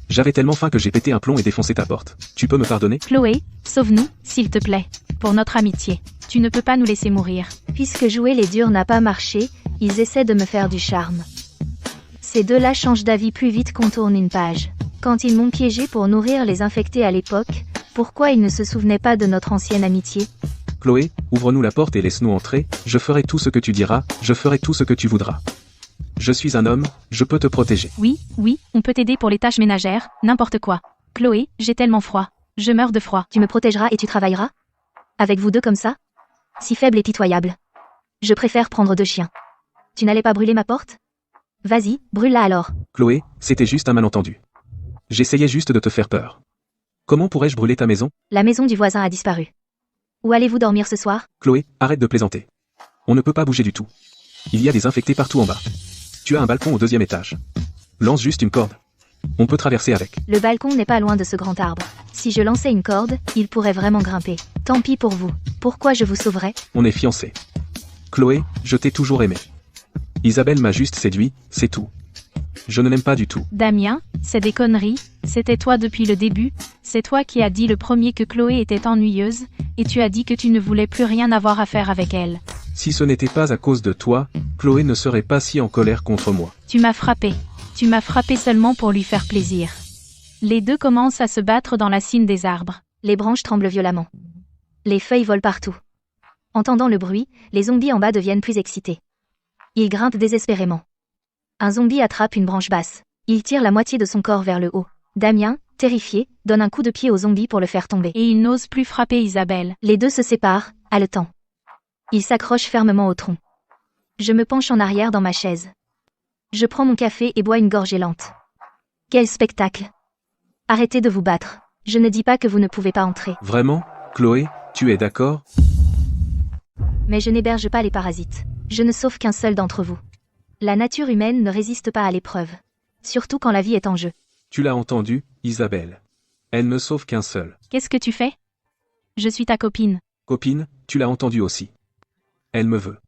J'avais tellement faim que j'ai pété un plomb et défoncé ta porte. Tu peux me pardonner? Chloé, sauve-nous, s'il te plaît. Pour notre amitié. Tu ne peux pas nous laisser mourir. Puisque jouer les durs n'a pas marché, ils essaient de me faire du charme. Ces deux-là changent d'avis plus vite qu'on tourne une page. Quand ils m'ont piégé pour nourrir les infectés à l'époque, pourquoi ils ne se souvenaient pas de notre ancienne amitié? Chloé, ouvre-nous la porte et laisse-nous entrer, je ferai tout ce que tu diras, je ferai tout ce que tu voudras. Je suis un homme, je peux te protéger. Oui, on peut t'aider pour les tâches ménagères, n'importe quoi. Chloé, j'ai tellement froid. Je meurs de froid. Tu me protégeras et tu travailleras? Avec vous deux comme ça? Si faible et pitoyable. Je préfère prendre 2 chiens. Tu n'allais pas brûler ma porte? Vas-y, brûle-la alors. Chloé, c'était juste un malentendu. J'essayais juste de te faire peur. Comment pourrais-je brûler ta maison? La maison du voisin a disparu. Où allez-vous dormir ce soir? Chloé, arrête de plaisanter. On ne peut pas bouger du tout. Il y a des infectés partout en bas. Tu as un balcon au 2e étage. Lance juste une corde. On peut traverser avec. Le balcon n'est pas loin de ce grand arbre. Si je lançais une corde, il pourrait vraiment grimper. Tant pis pour vous. Pourquoi je vous sauverais? On est fiancés. Chloé, je t'ai toujours aimé. Isabelle m'a juste séduit, c'est tout. Je ne l'aime pas du tout. Damien, c'est des conneries. C'était toi depuis le début. C'est toi qui as dit le premier que Chloé était ennuyeuse, et tu as dit que tu ne voulais plus rien avoir à faire avec elle. Si ce n'était pas à cause de toi, Chloé ne serait pas si en colère contre moi. Tu m'as frappé. Tu m'as frappé seulement pour lui faire plaisir. Les deux commencent à se battre dans la cime des arbres. Les branches tremblent violemment. Les feuilles volent partout. Entendant le bruit, les zombies en bas deviennent plus excités. Ils grimpent désespérément. Un zombie attrape une branche basse. Il tire la moitié de son corps vers le haut. Damien, terrifié, donne un coup de pied au zombie pour le faire tomber. Et il n'ose plus frapper Isabelle. Les deux se séparent, haletant. Ils s'accrochent fermement au tronc. Je me penche en arrière dans ma chaise. Je prends mon café et bois une gorgée lente. Quel spectacle! Arrêtez de vous battre. Je ne dis pas que vous ne pouvez pas entrer. Vraiment, Chloé, tu es d'accord? Mais je n'héberge pas les parasites. Je ne sauve qu'un seul d'entre vous. La nature humaine ne résiste pas à l'épreuve. Surtout quand la vie est en jeu. Tu l'as entendu, Isabelle. Elle ne sauve qu'un seul. Qu'est-ce que tu fais? Je suis ta copine. Copine, tu l'as entendu aussi. Elle me veut.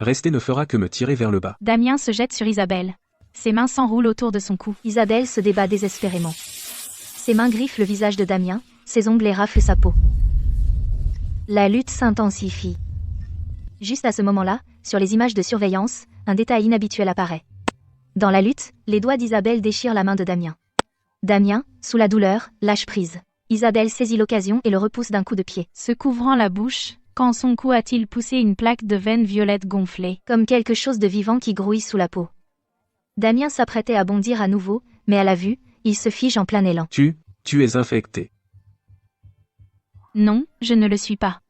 Rester ne fera que me tirer vers le bas. Damien se jette sur Isabelle. Ses mains s'enroulent autour de son cou. Isabelle se débat désespérément. Ses mains griffent le visage de Damien, ses ongles raflent sa peau. La lutte s'intensifie. Juste à ce moment-là, sur les images de surveillance, un détail inhabituel apparaît. Dans la lutte, les doigts d'Isabelle déchirent la main de Damien. Damien, sous la douleur, lâche prise. Isabelle saisit l'occasion et le repousse d'un coup de pied. Se couvrant la bouche, Quand son cou a-t-il poussé une plaque de veine violette gonflée? Comme quelque chose de vivant qui grouille sous la peau. Damien s'apprêtait à bondir à nouveau, mais à la vue, il se fige en plein élan. Tu es infecté. Non, je ne le suis pas.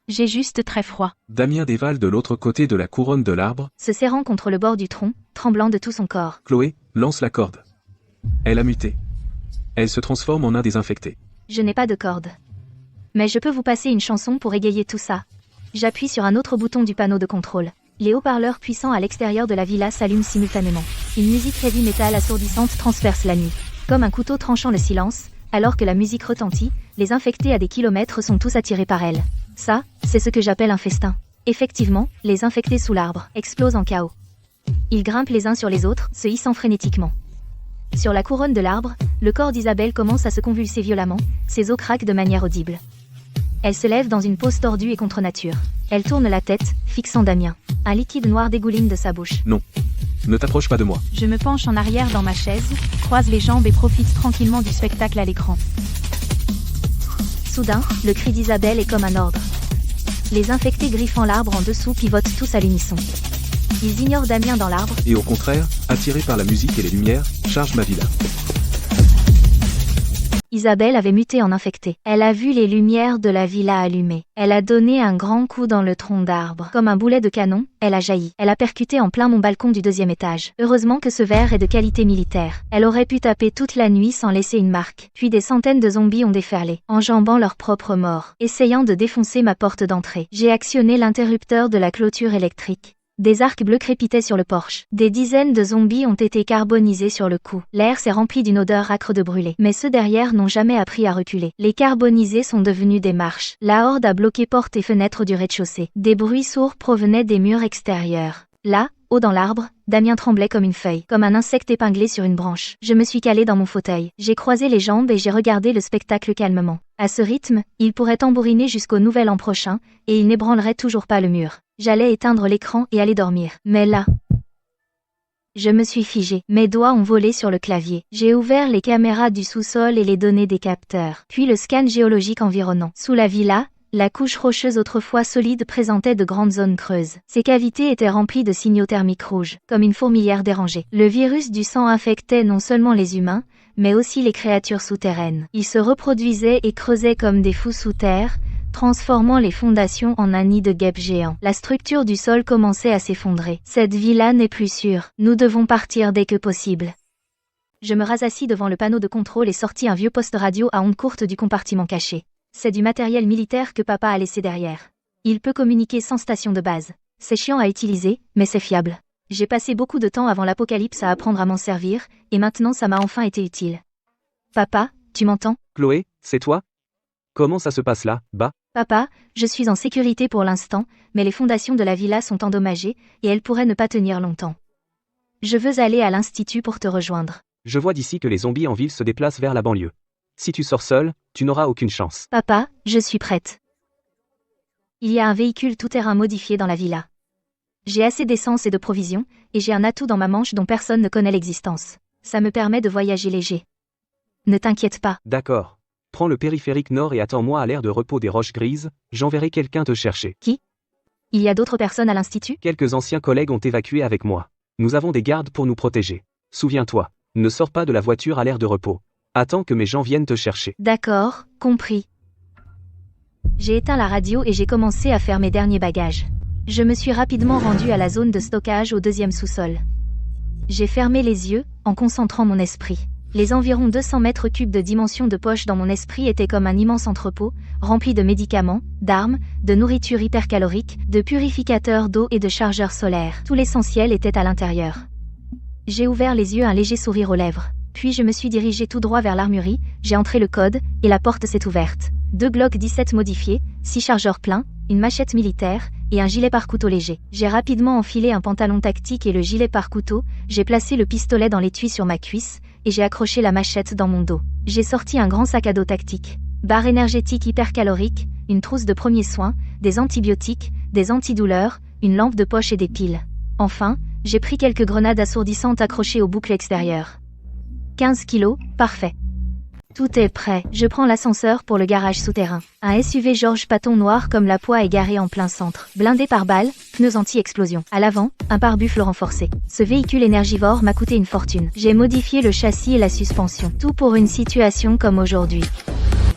J'ai juste très froid. Damien dévale de l'autre côté de la couronne de l'arbre. Se serrant contre le bord du tronc, tremblant de tout son corps. Chloé lance la corde. Elle a muté. Elle se transforme en un des infectés. Je n'ai pas de corde. Mais je peux vous passer une chanson pour égayer tout ça. J'appuie sur un autre bouton du panneau de contrôle. Les haut-parleurs puissants à l'extérieur de la villa s'allument simultanément. Une musique heavy metal assourdissante transperce la nuit. Comme un couteau tranchant le silence, alors que la musique retentit, les infectés à des kilomètres sont tous attirés par elle. Ça, c'est ce que j'appelle un festin. Effectivement, les infectés sous l'arbre explosent en chaos. Ils grimpent les uns sur les autres, se hissant frénétiquement. Sur la couronne de l'arbre, le corps d'Isabelle commence à se convulser violemment, ses os craquent de manière audible. Elle se lève dans une pose tordue et contre nature. Elle tourne la tête, fixant Damien. Un liquide noir dégouline de sa bouche. Non. Ne t'approche pas de moi. Je me penche en arrière dans ma chaise, croise les jambes et profite tranquillement du spectacle à l'écran. Soudain, le cri d'Isabelle est comme un ordre. Les infectés griffant l'arbre en dessous pivotent tous à l'unisson. Ils ignorent Damien dans l'arbre. Et au contraire, attirés par la musique et les lumières, chargent ma villa. Isabelle avait muté en infectée. Elle a vu les lumières de la villa allumées. Elle a donné un grand coup dans le tronc d'arbre. Comme un boulet de canon, elle a jailli. Elle a percuté en plein mon balcon du 2e étage. Heureusement que ce verre est de qualité militaire. Elle aurait pu taper toute la nuit sans laisser une marque. Puis des centaines de zombies ont déferlé, enjambant leur propre mort, essayant de défoncer ma porte d'entrée. J'ai actionné l'interrupteur de la clôture électrique. Des arcs bleus crépitaient sur le porche. Des dizaines de zombies ont été carbonisés sur le coup. L'air s'est rempli d'une odeur âcre de brûlé. Mais ceux derrière n'ont jamais appris à reculer. Les carbonisés sont devenus des marches. La horde a bloqué portes et fenêtres du rez-de-chaussée. Des bruits sourds provenaient des murs extérieurs. Là, haut dans l'arbre, Damien tremblait comme une feuille, comme un insecte épinglé sur une branche. Je me suis calé dans mon fauteuil. J'ai croisé les jambes et j'ai regardé le spectacle calmement. À ce rythme, il pourrait tambouriner jusqu'au nouvel an prochain, et il n'ébranlerait toujours pas le mur. J'allais éteindre l'écran et aller dormir. Mais là, je me suis figé. Mes doigts ont volé sur le clavier. J'ai ouvert les caméras du sous-sol et les données des capteurs. Puis le scan géologique environnant. Sous la villa, la couche rocheuse autrefois solide présentait de grandes zones creuses. Ces cavités étaient remplies de signaux thermiques rouges, comme une fourmilière dérangée. Le virus du sang infectait non seulement les humains, mais aussi les créatures souterraines. Ils se reproduisaient et creusaient comme des fous sous terre, transformant les fondations en un nid de guêpes géants. La structure du sol commençait à s'effondrer. Cette villa n'est plus sûre. Nous devons partir dès que possible. Je me rasassis devant le panneau de contrôle et sortis un vieux poste radio à ondes courtes du compartiment caché. C'est du matériel militaire que papa a laissé derrière. Il peut communiquer sans station de base. C'est chiant à utiliser, mais c'est fiable. J'ai passé beaucoup de temps avant l'apocalypse à apprendre à m'en servir, et maintenant ça m'a enfin été utile. Papa, tu m'entends? Chloé, c'est toi? Comment ça se passe là, bas? Papa, je suis en sécurité pour l'instant, mais les fondations de la villa sont endommagées, et elles pourraient ne pas tenir longtemps. Je veux aller à l'institut pour te rejoindre. Je vois d'ici que les zombies en ville se déplacent vers la banlieue. Si tu sors seul, tu n'auras aucune chance. Papa, je suis prête. Il y a un véhicule tout-terrain modifié dans la villa. J'ai assez d'essence et de provisions, et j'ai un atout dans ma manche dont personne ne connaît l'existence. Ça me permet de voyager léger. Ne t'inquiète pas. D'accord. Prends le périphérique nord et attends-moi à l'aire de repos des Roches Grises, j'enverrai quelqu'un te chercher. Qui? Il y a d'autres personnes à l'institut? Quelques anciens collègues ont évacué avec moi. Nous avons des gardes pour nous protéger. Souviens-toi, ne sors pas de la voiture à l'aire de repos. Attends que mes gens viennent te chercher. D'accord, compris. J'ai éteint la radio et j'ai commencé à faire mes derniers bagages. Je me suis rapidement rendu à la zone de stockage au 2e sous-sol. J'ai fermé les yeux, en concentrant mon esprit. Les environ 200 mètres cubes de dimension de poche dans mon esprit étaient comme un immense entrepôt, rempli de médicaments, d'armes, de nourriture hypercalorique, de purificateurs d'eau et de chargeurs solaires. Tout l'essentiel était à l'intérieur. J'ai ouvert les yeux, un léger sourire aux lèvres. Puis je me suis dirigé tout droit vers l'armurerie, j'ai entré le code, et la porte s'est ouverte. 2 Glock 17 modifiés, 6 chargeurs pleins, une machette militaire, et un gilet pare-couteau léger. J'ai rapidement enfilé un pantalon tactique et le gilet pare-couteau, j'ai placé le pistolet dans l'étui sur ma cuisse, et j'ai accroché la machette dans mon dos. J'ai sorti un grand sac à dos tactique. Barre énergétique hypercalorique, une trousse de premiers soins, des antibiotiques, des antidouleurs, une lampe de poche et des piles. Enfin, j'ai pris quelques grenades assourdissantes accrochées aux boucles extérieures. 15 kilos, parfait. Tout est prêt. Je prends l'ascenseur pour le garage souterrain. Un SUV Georges Patton noir comme la poix est garé en plein centre. Blindé par balles, pneus anti-explosion. À l'avant, un pare-buffle renforcé. Ce véhicule énergivore m'a coûté une fortune. J'ai modifié le châssis et la suspension. Tout pour une situation comme aujourd'hui.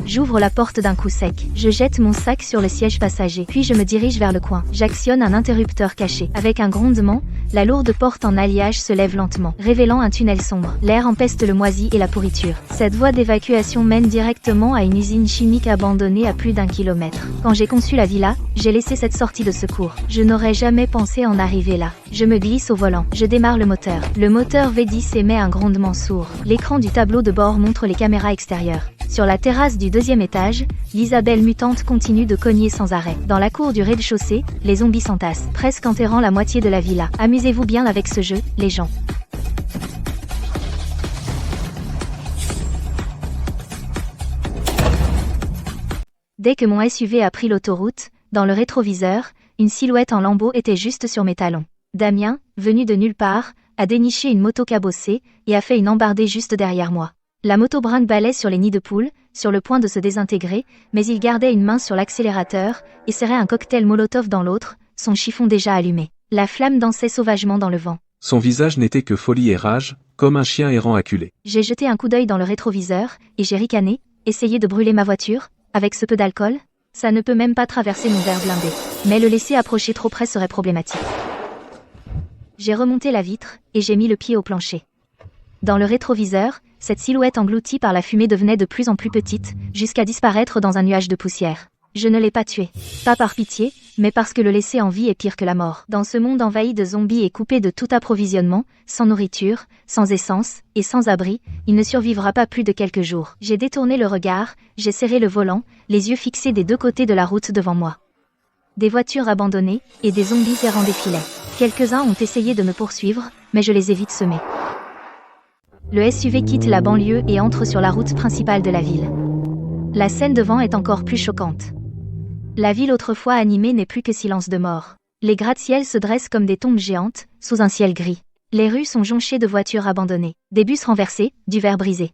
J'ouvre la porte d'un coup sec. Je jette mon sac sur le siège passager, puis je me dirige vers le coin. J'actionne un interrupteur caché. Avec un grondement, la lourde porte en alliage se lève lentement, révélant un tunnel sombre. L'air empeste le moisi et la pourriture. Cette voie d'évacuation mène directement à une usine chimique abandonnée à plus d'1 kilomètre. Quand j'ai conçu la villa, j'ai laissé cette sortie de secours. Je n'aurais jamais pensé en arriver là. Je me glisse au volant. Je démarre le moteur. Le moteur V10 émet un grondement sourd. L'écran du tableau de bord montre les caméras extérieures. Sur la terrasse du 2e étage, l'Isabelle mutante continue de cogner sans arrêt. Dans la cour du rez-de-chaussée, les zombies s'entassent, presque enterrant la moitié de la villa. Amusez-vous bien avec ce jeu, les gens. Dès que mon SUV a pris l'autoroute, dans le rétroviseur, une silhouette en lambeaux était juste sur mes talons. Damien, venu de nulle part, a déniché une moto cabossée et a fait une embardée juste derrière moi. La moto brinque-ballait sur les nids de poules, sur le point de se désintégrer, mais il gardait une main sur l'accélérateur et serrait un cocktail Molotov dans l'autre, son chiffon déjà allumé. La flamme dansait sauvagement dans le vent. Son visage n'était que folie et rage, comme un chien errant acculé. J'ai jeté un coup d'œil dans le rétroviseur et j'ai ricané, essayé de brûler ma voiture, avec ce peu d'alcool. Ça ne peut même pas traverser mon verre blindé. Mais le laisser approcher trop près serait problématique. J'ai remonté la vitre et j'ai mis le pied au plancher. Dans le rétroviseur, cette silhouette engloutie par la fumée devenait de plus en plus petite, jusqu'à disparaître dans un nuage de poussière. Je ne l'ai pas tué. Pas par pitié, mais parce que le laisser en vie est pire que la mort. Dans ce monde envahi de zombies et coupé de tout approvisionnement, sans nourriture, sans essence, et sans abri, il ne survivra pas plus de quelques jours. J'ai détourné le regard, j'ai serré le volant, les yeux fixés des deux côtés de la route devant moi. Des voitures abandonnées, et des zombies errants défilaient. Quelques-uns ont essayé de me poursuivre, mais je les ai vite semés. Le SUV quitte la banlieue et entre sur la route principale de la ville. La scène devant est encore plus choquante. La ville autrefois animée n'est plus que silence de mort. Les gratte-ciels se dressent comme des tombes géantes, sous un ciel gris. Les rues sont jonchées de voitures abandonnées, des bus renversés, du verre brisé.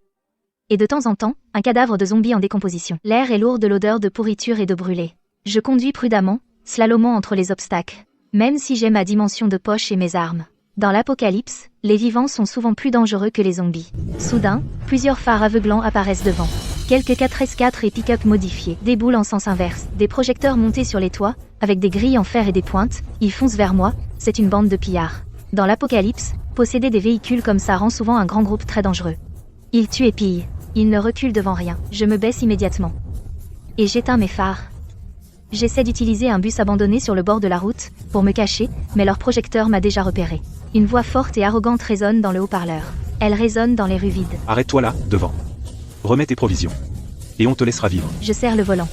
Et de temps en temps, un cadavre de zombie en décomposition. L'air est lourd de l'odeur de pourriture et de brûlé. Je conduis prudemment, slalomant entre les obstacles, même si j'ai ma dimension de poche et mes armes. Dans l'apocalypse, les vivants sont souvent plus dangereux que les zombies. Soudain, plusieurs phares aveuglants apparaissent devant. Quelques 4S4 et pick-up modifiés déboulent en sens inverse. Des projecteurs montés sur les toits, avec des grilles en fer et des pointes, ils foncent vers moi, c'est une bande de pillards. Dans l'apocalypse, posséder des véhicules comme ça rend souvent un grand groupe très dangereux. Ils tuent et pillent. Ils ne reculent devant rien. Je me baisse immédiatement. Et j'éteins mes phares. J'essaie d'utiliser un bus abandonné sur le bord de la route, pour me cacher, mais leur projecteur m'a déjà repéré. Une voix forte et arrogante résonne dans le haut-parleur. Elle résonne dans les rues vides. Arrête-toi là, devant. Remets tes provisions. Et on te laissera vivre. Je serre le volant.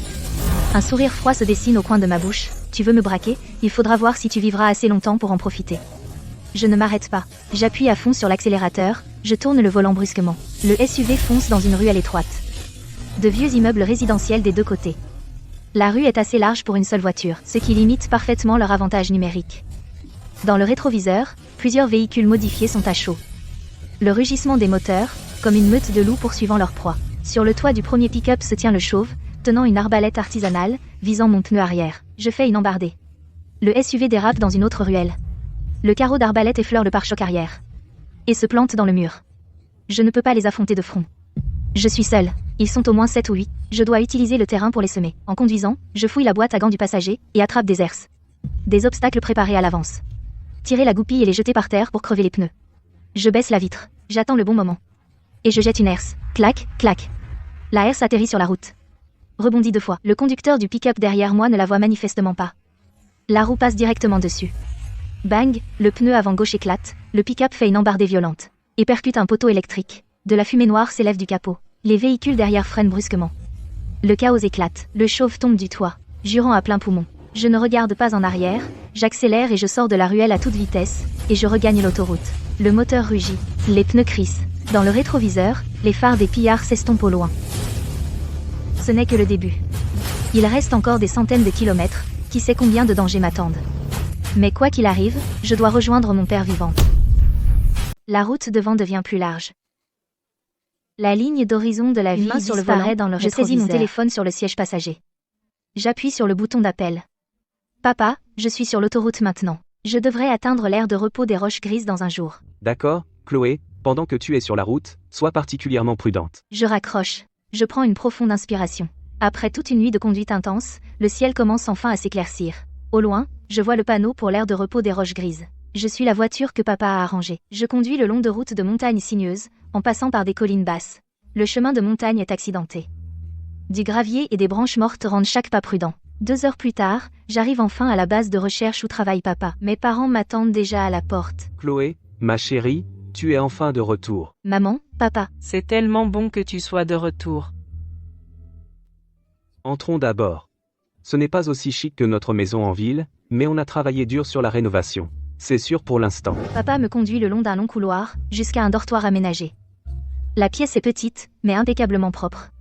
Un sourire froid se dessine au coin de ma bouche. Tu veux me braquer? Il faudra voir si tu vivras assez longtemps pour en profiter. Je ne m'arrête pas. J'appuie à fond sur l'accélérateur, je tourne le volant brusquement. Le SUV fonce dans une ruelle étroite. De vieux immeubles résidentiels des deux côtés. La rue est assez large pour une seule voiture, ce qui limite parfaitement leur avantage numérique. Dans le rétroviseur, plusieurs véhicules modifiés sont à chaud. Le rugissement des moteurs, comme une meute de loups poursuivant leur proie. Sur le toit du premier pick-up se tient le chauve, tenant une arbalète artisanale, visant mon pneu arrière. Je fais une embardée. Le SUV dérape dans une autre ruelle. Le carreau d'arbalète effleure le pare-choc arrière. Et se plante dans le mur. Je ne peux pas les affronter de front. Je suis seul. Ils sont au moins 7 ou 8. Je dois utiliser le terrain pour les semer. En conduisant, je fouille la boîte à gants du passager et attrape des herses. Des obstacles préparés à l'avance. Tirer la goupille et les jeter par terre pour crever les pneus. Je baisse la vitre. J'attends le bon moment. Et je jette une herse. Clac, clac. La herse atterrit sur la route. Rebondit 2 fois. Le conducteur du pick-up derrière moi ne la voit manifestement pas. La roue passe directement dessus. Bang, le pneu avant gauche éclate, le pick-up fait une embardée violente. Et percute un poteau électrique. De la fumée noire s'élève du capot. Les véhicules derrière freinent brusquement. Le chaos éclate. Le chauve tombe du toit, jurant à plein poumon. Je ne regarde pas en arrière, j'accélère et je sors de la ruelle à toute vitesse, et je regagne l'autoroute. Le moteur rugit. Les pneus crissent. Dans le rétroviseur, les phares des pillards s'estompent au loin. Ce n'est que le début. Il reste encore des centaines de kilomètres, qui sait combien de dangers m'attendent. Mais quoi qu'il arrive, je dois rejoindre mon père vivant. La route devant devient plus large. La ligne d'horizon de la Une vie main sur le disparaît volant, dans le je saisis rétroviseur. mon Mon téléphone sur le siège passager. J'appuie sur le bouton d'appel. Papa, je suis sur l'autoroute maintenant. Je devrais atteindre l'aire de repos des Roches Grises dans un jour. D'accord, Chloé, pendant que tu es sur la route, sois particulièrement prudente. Je raccroche. Je prends une profonde inspiration. Après toute une nuit de conduite intense, le ciel commence enfin à s'éclaircir. Au loin, je vois le panneau pour l'aire de repos des Roches Grises. Je suis la voiture que papa a arrangée. Je conduis le long de routes de montagnes sinueuses, en passant par des collines basses. Le chemin de montagne est accidenté. Du gravier et des branches mortes rendent chaque pas prudent. 2 heures plus tard, j'arrive enfin à la base de recherche où travaille papa. Mes parents m'attendent déjà à la porte. Chloé, ma chérie, tu es enfin de retour. Maman, papa, C'est tellement bon que tu sois de retour. Entrons d'abord. Ce n'est pas aussi chic que notre maison en ville, mais on a travaillé dur sur la rénovation. C'est sûr pour l'instant. papa me conduit le long d'un long couloir, jusqu'à un dortoir aménagé. La pièce est petite, mais impeccablement propre.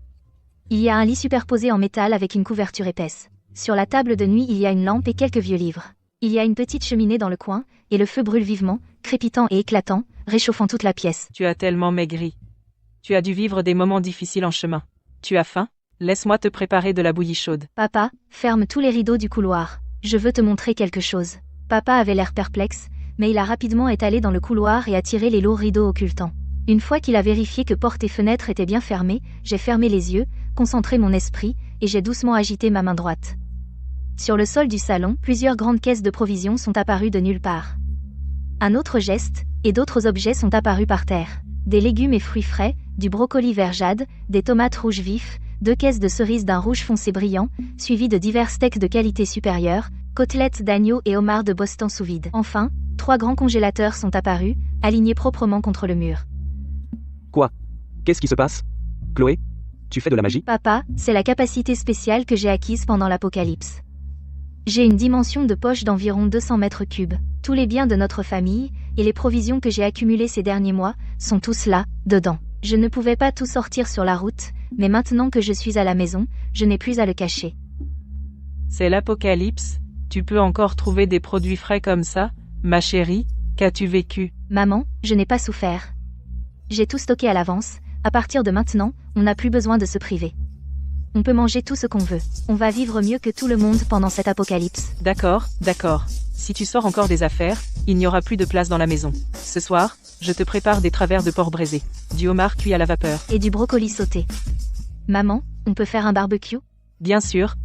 Il y a un lit superposé en métal avec une couverture épaisse. Sur la table de nuit, il y a une lampe et quelques vieux livres. Il y a une petite cheminée dans le coin, et le feu brûle vivement, crépitant et éclatant, réchauffant toute la pièce. Tu as tellement maigri. Tu as dû vivre des moments difficiles en chemin. Tu as faim? Laisse-moi te préparer de la bouillie chaude. Papa, ferme tous les rideaux du couloir. Je veux te montrer quelque chose. Papa avait l'air perplexe, mais il a rapidement étalé dans le couloir et attiré les lourds rideaux occultants. Une fois qu'il a vérifié que portes et fenêtres étaient bien fermées, j'ai fermé les yeux, concentré mon esprit, et j'ai doucement agité ma main droite. Sur le sol du salon, plusieurs grandes caisses de provisions sont apparues de nulle part. Un autre geste, et d'autres objets sont apparus par terre. Des légumes et fruits frais, du brocoli vert jade, des tomates rouges vifs, 2 caisses de cerises d'un rouge foncé brillant, suivies de divers steaks de qualité supérieure, côtelettes d'agneau et homards de Boston sous vide. Enfin, 3 grands congélateurs sont apparus, alignés proprement contre le mur. Quoi? Qu'est-ce qui se passe? Chloé? Tu fais de la magie? Papa, c'est la capacité spéciale que j'ai acquise pendant l'apocalypse. J'ai une dimension de poche d'environ 200 mètres cubes. Tous les biens de notre famille, et les provisions que j'ai accumulées ces derniers mois, sont tous là, dedans. Je ne pouvais pas tout sortir sur la route, mais maintenant que je suis à la maison, je n'ai plus à le cacher. C'est l'apocalypse. Tu peux encore trouver des produits frais comme ça? Ma chérie, qu'as-tu vécu? Maman, je n'ai pas souffert. J'ai tout stocké à l'avance, à partir de maintenant, on n'a plus besoin de se priver. On peut manger tout ce qu'on veut. On va vivre mieux que tout le monde pendant cet apocalypse. D'accord, d'accord. Si tu sors encore des affaires, il n'y aura plus de place dans la maison. Ce soir, je te prépare des travers de porc braisé, du homard cuit à la vapeur. Et du brocoli sauté. Maman, on peut faire un barbecue? Bien sûr,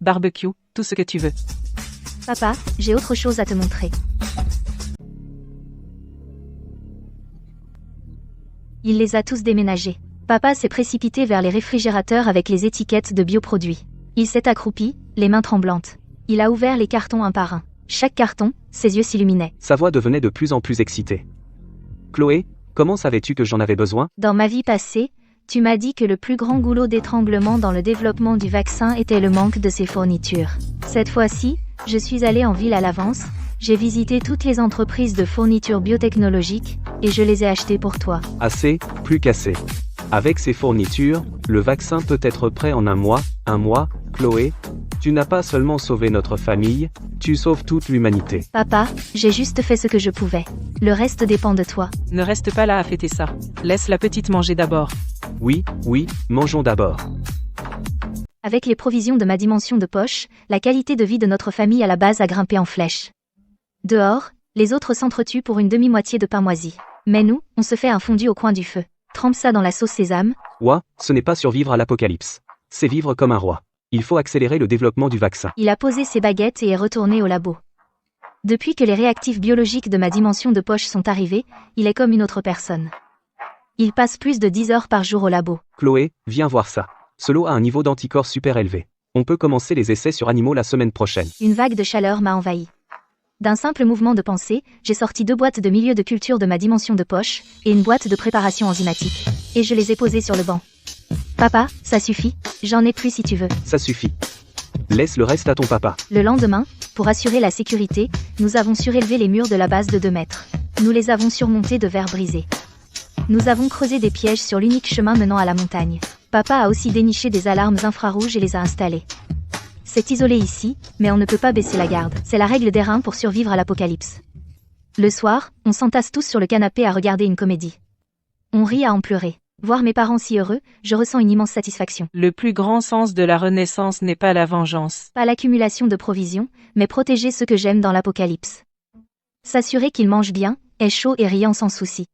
barbecue, tout ce que tu veux. Papa, j'ai autre chose à te montrer. Il les a tous déménagés. Papa s'est précipité vers les réfrigérateurs avec les étiquettes de bioproduits. Il s'est accroupi, les mains tremblantes. Il a ouvert les cartons un par un. Chaque carton, ses yeux s'illuminaient. Sa voix devenait de plus en plus excitée. Chloé, comment savais-tu que j'en avais besoin? Dans ma vie passée, tu m'as dit que le plus grand goulot d'étranglement dans le développement du vaccin était le manque de ses fournitures. Cette fois-ci, je suis allée en ville à l'avance, j'ai visité toutes les entreprises de fournitures biotechnologiques, et je les ai achetées pour toi. Assez, plus qu'assez. Avec ces fournitures, le vaccin peut être prêt en un mois, Chloé. Tu n'as pas seulement sauvé notre famille, tu sauves toute l'humanité. Papa, j'ai juste fait ce que je pouvais. Le reste dépend de toi. Ne reste pas là à fêter ça. Laisse la petite manger d'abord. Oui, mangeons d'abord. Avec les provisions de ma dimension de poche, la qualité de vie de notre famille à la base a grimpé en flèche. Dehors, les autres s'entretuent pour une demi-moitié de pain moisi. Mais nous, on se fait un fondu au coin du feu. Trempe ça dans la sauce sésame. Ouah, ce n'est pas survivre à l'apocalypse. C'est vivre comme un roi. Il faut accélérer le développement du vaccin. Il a posé ses baguettes et est retourné au labo. Depuis que les réactifs biologiques de ma dimension de poche sont arrivés, il est comme une autre personne. Il passe plus de 10 heures par jour au labo. Chloé, viens voir ça. Ce lot a un niveau d'anticorps super élevé. On peut commencer les essais sur animaux la semaine prochaine. Une vague de chaleur m'a envahi. D'un simple mouvement de pensée, j'ai sorti 2 boîtes de milieu de culture de ma dimension de poche, et une boîte de préparation enzymatique. Et je les ai posées sur le banc. Papa, ça suffit, j'en ai plus si tu veux. Ça suffit. Laisse le reste à ton papa. Le lendemain, pour assurer la sécurité, nous avons surélevé les murs de la base de 2 mètres. Nous les avons surmontés de verre brisé. Nous avons creusé des pièges sur l'unique chemin menant à la montagne. Papa a aussi déniché des alarmes infrarouges et les a installées. C'est isolé ici, mais on ne peut pas baisser la garde. C'est la règle des reins pour survivre à l'apocalypse. Le soir, on s'entasse tous sur le canapé à regarder une comédie. On rit à en pleurer. Voir mes parents si heureux, je ressens une immense satisfaction. Le plus grand sens de la renaissance n'est pas la vengeance. Pas l'accumulation de provisions, mais protéger ceux que j'aime dans l'apocalypse. S'assurer qu'ils mangent bien, aient chaud et riant sans souci.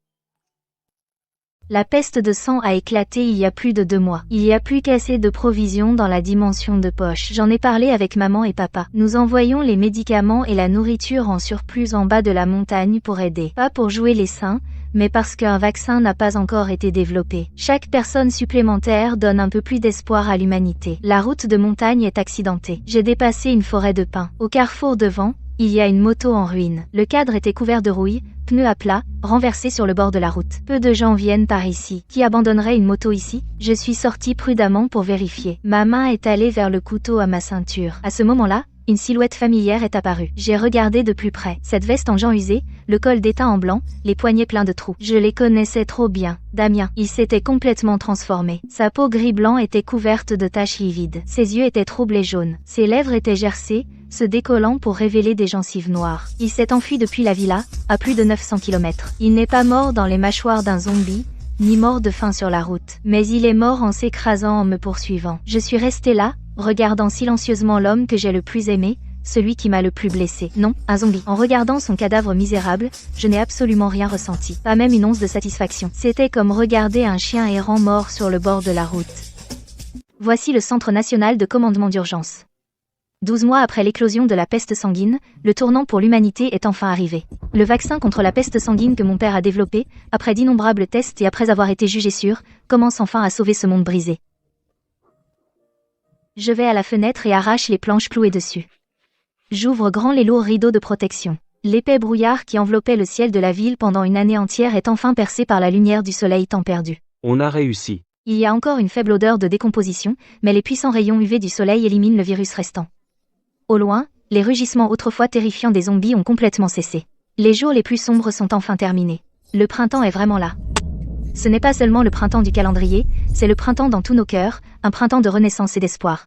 La peste de sang a éclaté il y a plus de 2 mois. Il y a plus qu'assez de provisions dans la dimension de poche. J'en ai parlé avec maman et papa. Nous envoyons les médicaments et la nourriture en surplus en bas de la montagne pour aider. Pas pour jouer les saints, mais parce qu'un vaccin n'a pas encore été développé. Chaque personne supplémentaire donne un peu plus d'espoir à l'humanité. La route de montagne est accidentée. J'ai dépassé une forêt de pins. Au carrefour devant, il y a une moto en ruine. Le cadre était couvert de rouille, pneus à plat, renversés sur le bord de la route. Peu de gens viennent par ici. Qui abandonnerait une moto ici? Je suis sortie prudemment pour vérifier. Ma main est allée vers le couteau à ma ceinture. À ce moment-là, une silhouette familière est apparue. J'ai regardé de plus près. Cette veste en jean usé, le col d'étain en blanc, les poignets pleins de trous. Je les connaissais trop bien. Damien. Il s'était complètement transformé. Sa peau gris-blanc était couverte de taches livides. Ses yeux étaient troubles et jaunes. Ses lèvres étaient gercées, se décollant pour révéler des gencives noires. Il s'est enfui depuis la villa, à plus de 900 km. Il n'est pas mort dans les mâchoires d'un zombie, ni mort de faim sur la route. Mais il est mort en s'écrasant en me poursuivant. Je suis restée là, regardant silencieusement l'homme que j'ai le plus aimé, celui qui m'a le plus blessé. Non, un zombie. En regardant son cadavre misérable, je n'ai absolument rien ressenti. Pas même une once de satisfaction. C'était comme regarder un chien errant mort sur le bord de la route. Voici le Centre national de commandement d'urgence. 12 mois après l'éclosion de la peste sanguine, le tournant pour l'humanité est enfin arrivé. Le vaccin contre la peste sanguine que mon père a développé, après d'innombrables tests et après avoir été jugé sûr, commence enfin à sauver ce monde brisé. Je vais à la fenêtre et arrache les planches clouées dessus. J'ouvre grand les lourds rideaux de protection. L'épais brouillard qui enveloppait le ciel de la ville pendant une année entière est enfin percé par la lumière du soleil tant perdu. On a réussi. Il y a encore une faible odeur de décomposition, mais les puissants rayons UV du soleil éliminent le virus restant. Au loin, les rugissements autrefois terrifiants des zombies ont complètement cessé. Les jours les plus sombres sont enfin terminés. Le printemps est vraiment là. Ce n'est pas seulement le printemps du calendrier, c'est le printemps dans tous nos cœurs, un printemps de renaissance et d'espoir.